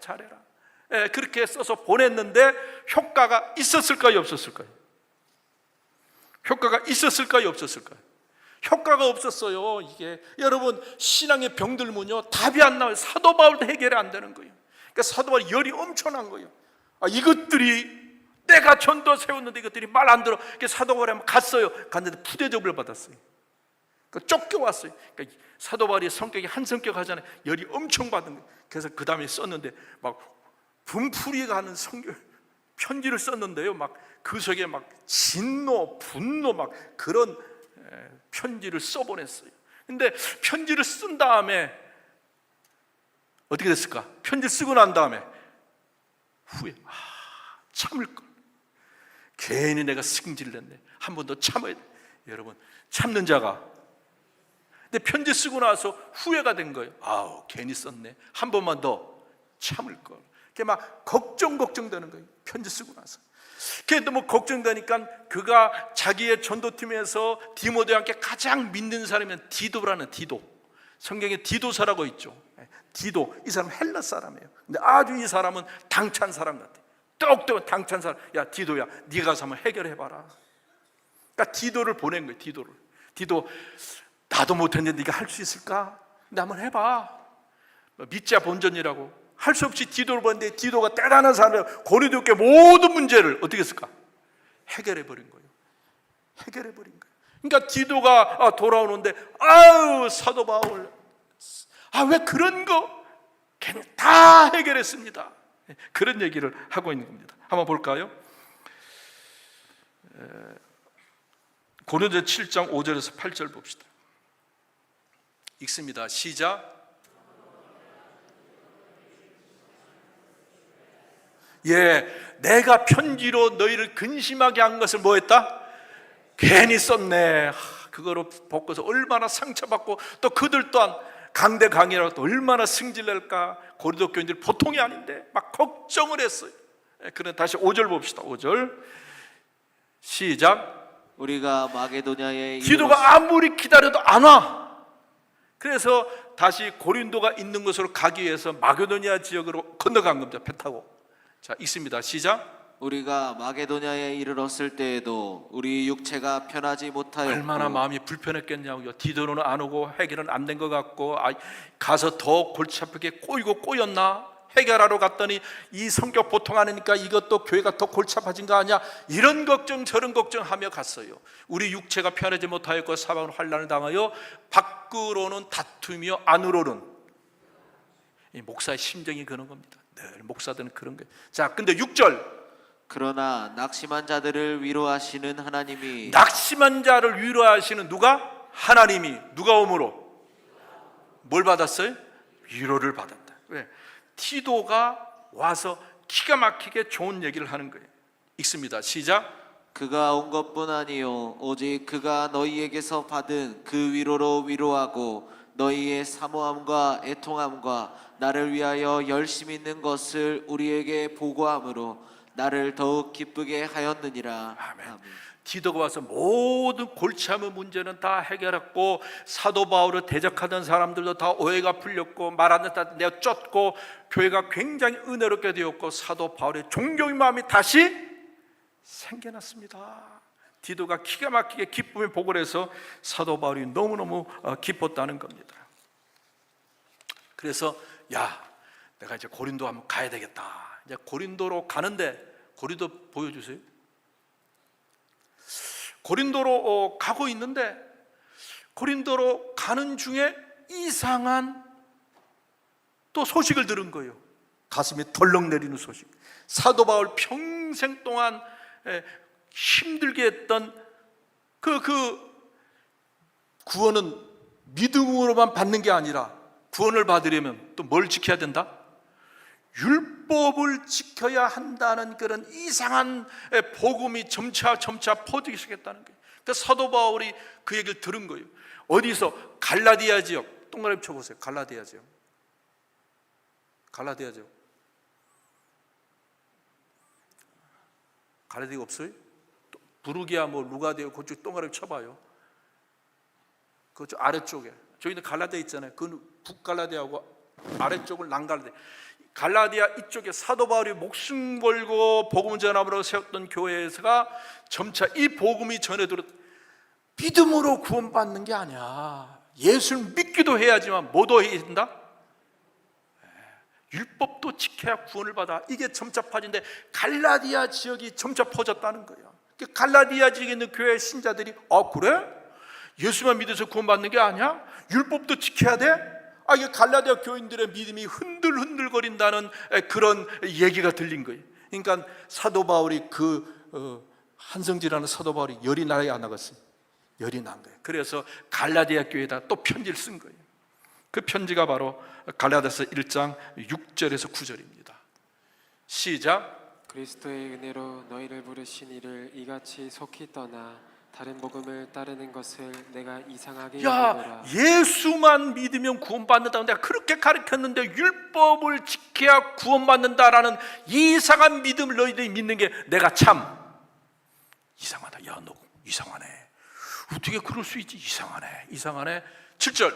그렇게 써서 보냈는데 효과가 있었을까요? 없었을까요? 효과가 있었을까요? 없었을까요? 효과가 없었어요. 이게 여러분 신앙의 병들면요 답이 안 나와요. 사도 바울도 해결이 안 되는 거예요. 그러니까 사도 바울 열이 엄청난 거예요. 이것들이 내가 전도 세웠는데 이것들이 말 안 들어. 사도 바울이 갔어요. 갔는데 부대접을 받았어요. 쫓겨왔어요. 그러니까 사도 바울이 성격이 한 성격 하잖아요. 열이 엄청 받은 거예요. 그래서 그 다음에 썼는데 막 분풀이 가는 편지를 썼는데요. 막 그 속에 막 진노, 분노 막 그런 편지를 써보냈어요. 근데 편지를 쓴 다음에 어떻게 됐을까? 편지 쓰고 난 다음에 후에 참을 걸. 괜히 내가 승질을 냈네. 한 번 더 참아야 돼. 여러분, 참는 자가. 근데 편지 쓰고 나서 후회가 된 거예요. 괜히 썼네. 한 번만 더 참을 걸. 그게 막 걱정되는 거예요. 편지 쓰고 나서. 그게 너무 걱정되니까 그가 자기의 전도팀에서 디모데와 함께 가장 믿는 사람이 디도라는 디도. 성경에 디도서라고 있죠. 디도, 이 사람 헬라 사람이에요. 근데 아주 이 사람은 당찬 사람 같아. 똑똑한 당찬 사람. 야, 디도야, 네가 가서 한번 해결해봐라. 그러니까 디도를 보낸 거예요. 디도, 나도 못했는데 네가 할 수 있을까? 근데 한번 해봐. 믿자 본전이라고. 할 수 없이 디도를 보냈는데 디도가 대단한 사람이에요. 고린도 교회 모든 문제를 어떻게 했을까? 해결해버린 거예요. 그러니까 디도가 돌아오는데 사도 바울 왜 그런 거 걔는 다 해결했습니다. 그런 얘기를 하고 있는 겁니다. 한번 볼까요? 고린도 7장 5절에서 8절 봅시다. 읽습니다. 시작. 내가 편지로 너희를 근심하게 한 것을 뭐 했다? 괜히 썼네. 그거로 벗고서 얼마나 상처받고 또 그들 또한 강대강이라고 또 얼마나 승질낼까. 고린도 교인들 보통이 아닌데 막 걱정을 했어요. 그런데 다시 5절 봅시다. 5절 시작. 우리가 마게도냐에 디도가 아무리 기다려도 안 와. 그래서 다시 고린도가 있는 곳으로 가기 위해서 마게도냐 지역으로 건너간 겁니다. 배 타고. 자, 읽습니다. 시작. 우리가 마게도냐에 이르렀을 때에도 우리 육체가 편하지 못하였고 얼마나 마음이 불편했겠냐고요. 디도는 안 오고 해결은 안 된 것 같고 가서 더 골치 아프게 꼬였나? 해결하러 갔더니 이 성격 보통 아니니까 이것도 교회가 더 골치 아파진 거 아니야? 이런 걱정 저런 걱정하며 갔어요. 우리 육체가 편하지 못하였고 사방으로 환난을 당하여 밖으로는 다투며 안으로는. 이 목사의 심정이 그런 겁니다. 늘 목사들은 그런 거예요. 자, 근데 6절. 그러나 낙심한 자들을 위로하시는 하나님이 낙심한 자를 위로하시는 누가? 하나님이. 누가 오므로? 뭘 받았어요? 위로를 받았다. 왜? 디도가 와서 기가 막히게 좋은 얘기를 하는 거예요. 읽습니다. 시작. 그가 온 것뿐 아니요 오직 그가 너희에게서 받은 그 위로로 위로하고 너희의 사모함과 애통함과 나를 위하여 열심히 있는 것을 우리에게 보고함으로 나를 더욱 기쁘게 하였느니라. 아멘. 디도가 와서 모든 골치 아픈 문제는 다 해결했고 사도 바울을 대적하던 사람들도 다 오해가 풀렸고 말하는 다 내가 쫓고 교회가 굉장히 은혜롭게 되었고 사도 바울의 존경의 마음이 다시 생겨났습니다. 디도가 기가 막히게 기쁨의 복을 해서 사도 바울이 너무너무 기뻤다는 겁니다. 그래서 내가 이제 고린도 한번 가야 되겠다. 이제 고린도로 가는데 고린도 보여주세요. 고린도로 가고 있는데 고린도로 가는 중에 이상한 또 소식을 들은 거예요. 가슴이 덜렁 내리는 소식. 사도 바울 평생 동안 힘들게 했던 그 구원은 믿음으로만 받는 게 아니라 구원을 받으려면 또 뭘 지켜야 된다? 율법을 지켜야 한다는 그런 이상한 복음이 점차 퍼지기 시작했다는 거예요. 그래서 사도 바울이 그 얘기를 들은 거예요. 어디서? 갈라디아 지역. 동그라미 쳐보세요. 갈라디아 지역. 갈라디아 없어요? 부르기아 루가디아 그쪽 동그라미 쳐봐요. 그쪽 아래쪽에. 저희는 갈라디아 있잖아요. 그 북갈라디아하고 아래쪽을 남갈라디아. 갈라디아 이쪽에 사도 바울이 목숨 걸고 복음 전함으로 세웠던 교회에서가 점차 이 복음이 전해들어 믿음으로 구원받는 게 아니야. 예수를 믿기도 해야지만 뭐도 해야 된다? 율법도 지켜야 구원을 받아. 이게 점차 퍼진데 갈라디아 지역이 점차 퍼졌다는 거예요. 갈라디아 지역에 있는 교회 신자들이 그래? 예수만 믿어서 구원받는 게 아니야? 율법도 지켜야 돼? 이게 갈라디아 교인들의 믿음이 흔들흔들거린다는 그런 얘기가 들린 거예요. 그러니까 사도 바울이 한성지라는 사도 바울이 열이 나게 안 나갔어요. 열이 난 거예요. 그래서 갈라디아 교회에다 또 편지를 쓴 거예요. 그 편지가 바로 갈라디아서 1장 6절에서 9절입니다. 시작. 그리스도의 은혜로 너희를 부르신 이를 이같이 속히 떠나 다른 복음을 따르는 것을 내가 이상하게 여기노라. 예수만 믿으면 구원받는다고 내가 그렇게 가르쳤는데 율법을 지켜야 구원받는다라는 이상한 믿음을 너희들이 믿는 게 내가 참 이상하다. 야, 너 이상하네. 어떻게 그럴 수 있지? 이상하네. 7절.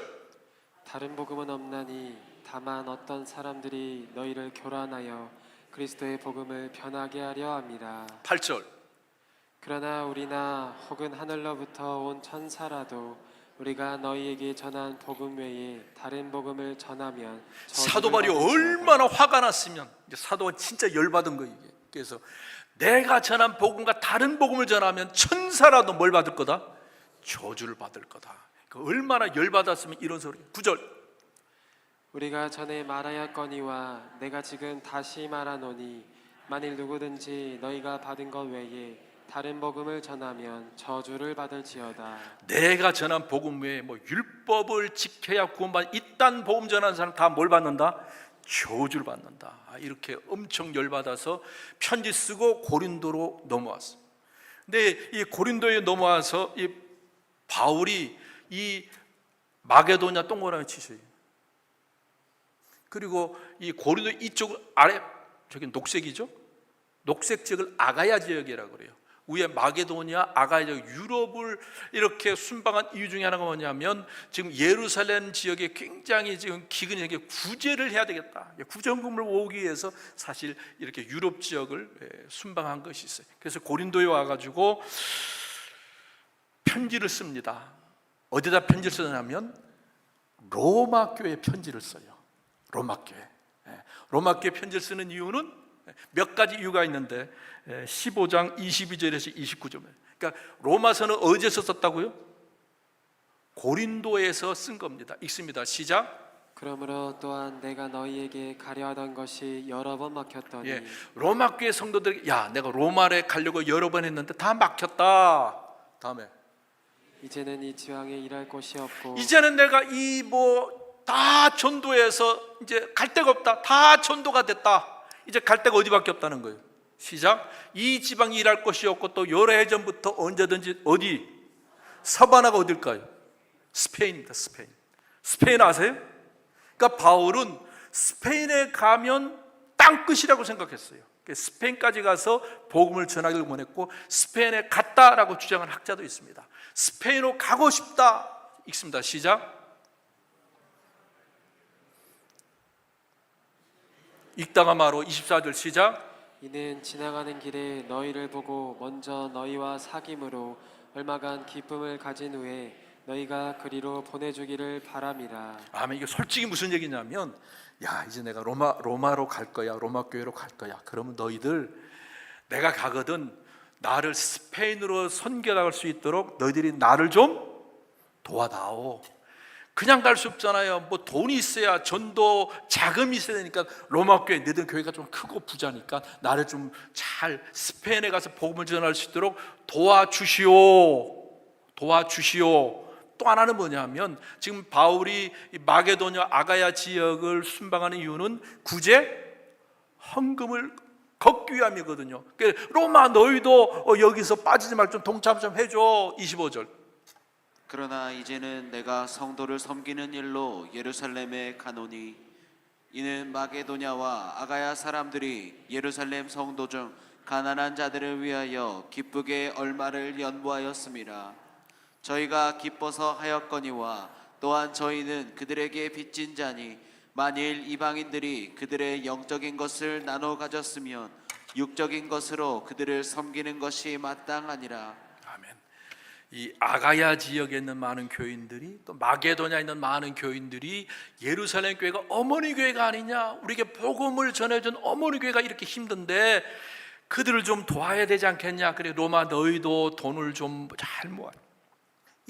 다른 복음은 없나니 다만 어떤 사람들이 너희를 교란하여 그리스도의 복음을 변하게 하려 합니다. 8절. 그러나 우리나 혹은 하늘로부터 온 천사라도 우리가 너희에게 전한 복음 외에 다른 복음을 전하면 사도 바울이 얼마나 화가 났으면 이제 사도가 진짜 열받은 거예요. 이게. 그래서 내가 전한 복음과 다른 복음을 전하면 천사라도 뭘 받을 거다? 저주를 받을 거다. 그러니까 얼마나 열받았으면 이런 소리. 9절. 우리가 전에 말하였거니와 내가 지금 다시 말하노니 만일 누구든지 너희가 받은 것 외에 다른 복음을 전하면 저주를 받을지어다. 내가 전한 복음 외에 율법을 지켜야 구원받는 이딴 복음 전하는 사람 다 뭘 받는다? 저주를 받는다. 이렇게 엄청 열받아서 편지 쓰고 고린도로 넘어왔어. 근데 이 고린도에 넘어와서 이 바울이 이 마게도냐 동그라미 치셔요. 그리고 이 고린도 이쪽 아래 저기 녹색이죠? 녹색 지역을 아가야 지역이라고 그래요. 위에 마게도냐, 아가야 지역, 유럽을 이렇게 순방한 이유 중에 하나가 뭐냐면 지금 예루살렘 지역에 굉장히 지금 기근하게 구제를 해야 되겠다. 구정금을 모으기 위해서 사실 이렇게 유럽 지역을 순방한 것이 있어요. 그래서 고린도에 와가지고 편지를 씁니다. 어디다 편지를 쓰냐면 로마 교회 편지를 써요. 로마 교회 편지를 쓰는 이유는 몇 가지 이유가 있는데 15장 22절에서 29절. 그러니까 로마서는 어디에서 썼다고요? 고린도에서 쓴 겁니다. 읽습니다. 시작. 그러므로 또한 내가 너희에게 가려 하던 것이 여러 번 막혔더니 로마 교회 성도들에게 내가 로마에 가려고 여러 번 했는데 다 막혔다. 다음에 이제는 이 지방에 일할 곳이 없고 이제는 내가 다 전도해서 이제 갈 데가 없다. 다 전도가 됐다. 이제 갈 데가 어디밖에 없다는 거예요. 시작. 이 지방에 일할 곳이 없고 또 여러 해 전부터 언제든지 어디? 서바나가 어딜까요? 스페인입니다. 스페인 아세요? 그러니까 바울은 스페인에 가면 땅끝이라고 생각했어요. 스페인까지 가서 복음을 전하기를 원했고 스페인에 갔다라고 주장하는 학자도 있습니다. 스페인으로 가고 싶다. 읽습니다. 시작. 읽다가 말로 24절 시작. 이는 지나가는 길에 너희를 보고 먼저 너희와 사귐으로 얼마간 기쁨을 가진 후에 너희가 그리로 보내주기를 바람이라. 아멘. 이게 솔직히 무슨 얘기냐면 이제 내가 로마로 갈 거야. 로마 교회로 갈 거야. 그러면 너희들 내가 가거든 나를 스페인으로 선교 나갈 수 있도록 너희들이 나를 좀 도와다오. 그냥 갈 수 없잖아요. 돈이 있어야 전도 자금이 있어야 되니까 로마 교회 너희들 교회가 좀 크고 부자니까 나를 좀 잘 스페인에 가서 복음을 전할 수 있도록 도와주시오. 또 하나는 뭐냐면 지금 바울이 마게도냐 아가야 지역을 순방하는 이유는 구제 헌금을 걷기 위함이거든요. 로마 너희도 여기서 빠지지 말고 좀 동참 좀 해줘. 25절. 그러나 이제는 내가 성도를 섬기는 일로 예루살렘에 가노니 이는 마게도냐와 아가야 사람들이 예루살렘 성도 중 가난한 자들을 위하여 기쁘게 얼마를 연보하였음이라. 저희가 기뻐서 하였거니와 또한 저희는 그들에게 빚진 자니 만일 이방인들이 그들의 영적인 것을 나눠 가졌으면 육적인 것으로 그들을 섬기는 것이 마땅하니라. 아멘. 이 아가야 지역에 있는 많은 교인들이 또 마게도냐에 있는 많은 교인들이 예루살렘 교회가 어머니 교회가 아니냐, 우리에게 복음을 전해준 어머니 교회가 이렇게 힘든데 그들을 좀 도와야 되지 않겠냐. 그래 로마 너희도 돈을 좀 잘 모아.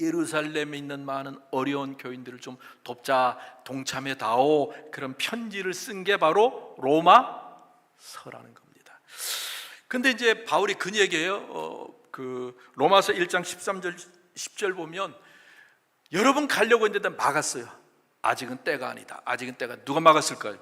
예루살렘에 있는 많은 어려운 교인들을 좀 돕자, 동참해 다오, 그런 편지를 쓴 게 바로 로마서라는 겁니다. 근데 이제 바울이 그 얘기예요. 로마서 1장 13절 10절 보면 여러분 가려고 했는데 막았어요. 아직은 때가 아니다. 아직은 때가, 누가 막았을까요?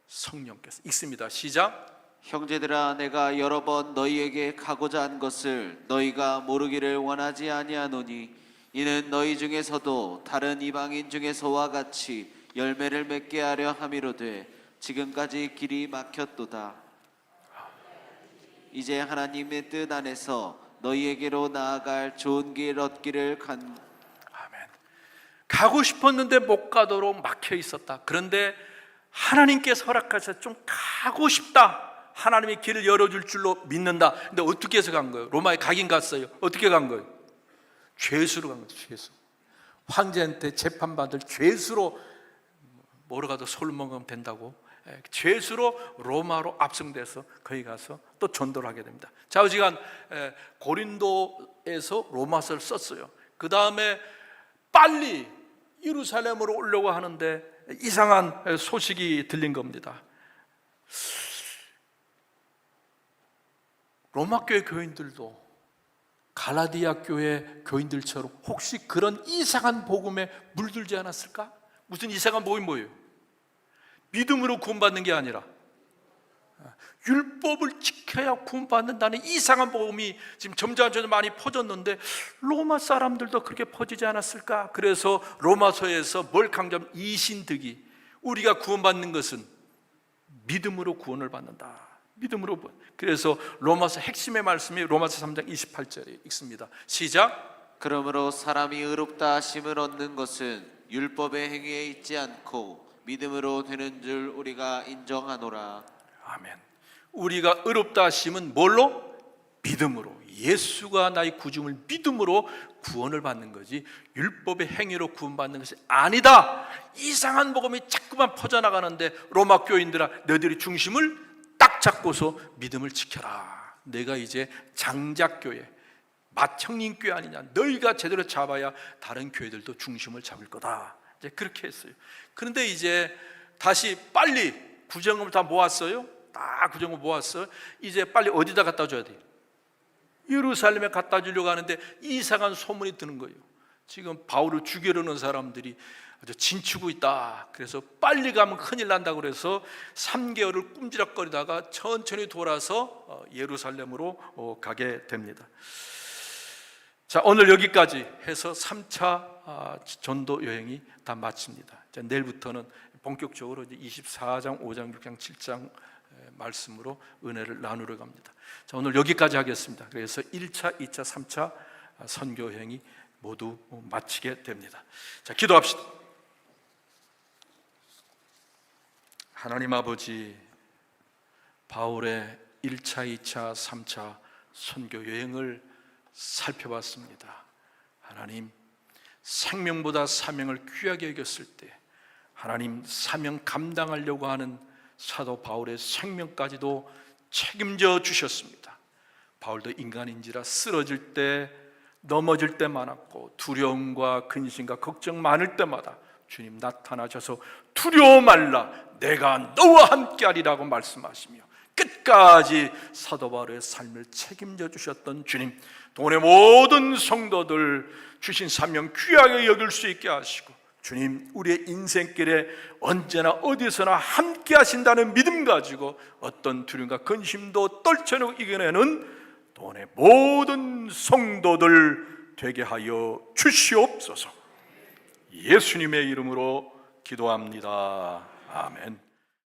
성령께서. 읽습니다. 시작. 형제들아, 내가 여러 번 너희에게 가고자 한 것을 너희가 모르기를 원하지 아니하노니 이는 너희 중에서도 다른 이방인 중에서와 같이 열매를 맺게 하려 함이로되 지금까지 길이 막혔도다. 이제 하나님의 뜻 안에서 너희에게로 나아갈 좋은 길 얻기를 아멘. 가고 싶었는데 못 가도록 막혀 있었다. 그런데 하나님께서 허락하셔서 좀 가고 싶다, 하나님이 길을 열어줄 줄로 믿는다. 근데 어떻게 해서 간 거예요? 로마에 가긴 갔어요. 어떻게 간 거예요? 죄수로 간 거죠. 죄수. 황제한테 재판받을 죄수로, 뭐로 가도 솔 먹으면 된다고, 죄수로 로마로 압송돼서 거기 가서 또 전도를 하게 됩니다. 좌우지간 고린도에서 로마서를 썼어요. 그 다음에 빨리 예루살렘으로 오려고 하는데 이상한 소식이 들린 겁니다. 로마 교회 교인들도 갈라디아 교회 교인들처럼 혹시 그런 이상한 복음에 물들지 않았을까? 무슨 이상한 복음이 뭐예요? 믿음으로 구원받는 게 아니라 율법을 지켜야 구원받는다는 이상한 복음이 지금 점점 많이 퍼졌는데 로마 사람들도 그렇게 퍼지지 않았을까? 그래서 로마서에서 뭘 강조하면 이신득이, 우리가 구원받는 것은 믿음으로 구원을 받는다. 믿음으로. 그래서 로마서 핵심의 말씀이 로마서 3장 28절에 읽습니다. 시작. 그러므로 사람이 의롭다 하심을 얻는 것은 율법의 행위에 있지 않고 믿음으로 되는 줄 우리가 인정하노라. 아멘. 우리가 의롭다 하심은 뭘로? 믿음으로. 예수가 나의 구중을 믿음으로 구원을 받는 거지 율법의 행위로 구원받는 것이 아니다. 이상한 복음이 자꾸만 퍼져나가는데 로마 교인들아, 너희들이 중심을 딱 잡고서 믿음을 지켜라. 내가 이제 장작교회, 맏형님교회 아니냐, 너희가 제대로 잡아야 다른 교회들도 중심을 잡을 거다. 이제 그렇게 했어요. 그런데 이제 다시 빨리 구정금을 다 모았어요. 다 구정금 모았어요. 이제 빨리 어디다 갖다 줘야 돼요? 예루살렘에 갖다 주려고 하는데 이상한 소문이 드는 거예요. 지금 바울을 죽이려는 사람들이 아주 진치고 있다. 그래서 빨리 가면 큰일 난다고 그래서 3개월을 꼼지락거리다가 천천히 돌아서 예루살렘으로 가게 됩니다. 자, 오늘 여기까지 해서 3차 전도 여행이 다 마칩니다. 자, 내일부터는 본격적으로 이제 24장, 5장, 6장, 7장 말씀으로 은혜를 나누러 갑니다. 자, 오늘 여기까지 하겠습니다. 그래서 1차, 2차, 3차 선교 여행이 모두 마치게 됩니다. 자, 기도합시다. 하나님 아버지, 바울의 1차, 2차, 3차 선교 여행을 살펴봤습니다. 하나님, 생명보다 사명을 귀하게 여겼을 때 하나님 사명 감당하려고 하는 사도 바울의 생명까지도 책임져 주셨습니다. 바울도 인간인지라 쓰러질 때, 넘어질 때 많았고 두려움과 근심과 걱정 많을 때마다 주님 나타나셔서 두려워 말라, 내가 너와 함께하리라고 말씀하시며 끝까지 사도 바울의 삶을 책임져 주셨던 주님, 동원의 모든 성도들 주신 사명 귀하게 여길 수 있게 하시고 주님, 우리의 인생길에 언제나 어디서나 함께 하신다는 믿음 가지고 어떤 두려움과 근심도 떨쳐내고 이겨내는 동원의 모든 성도들 되게 하여 주시옵소서. 예수님의 이름으로 기도합니다. 아멘.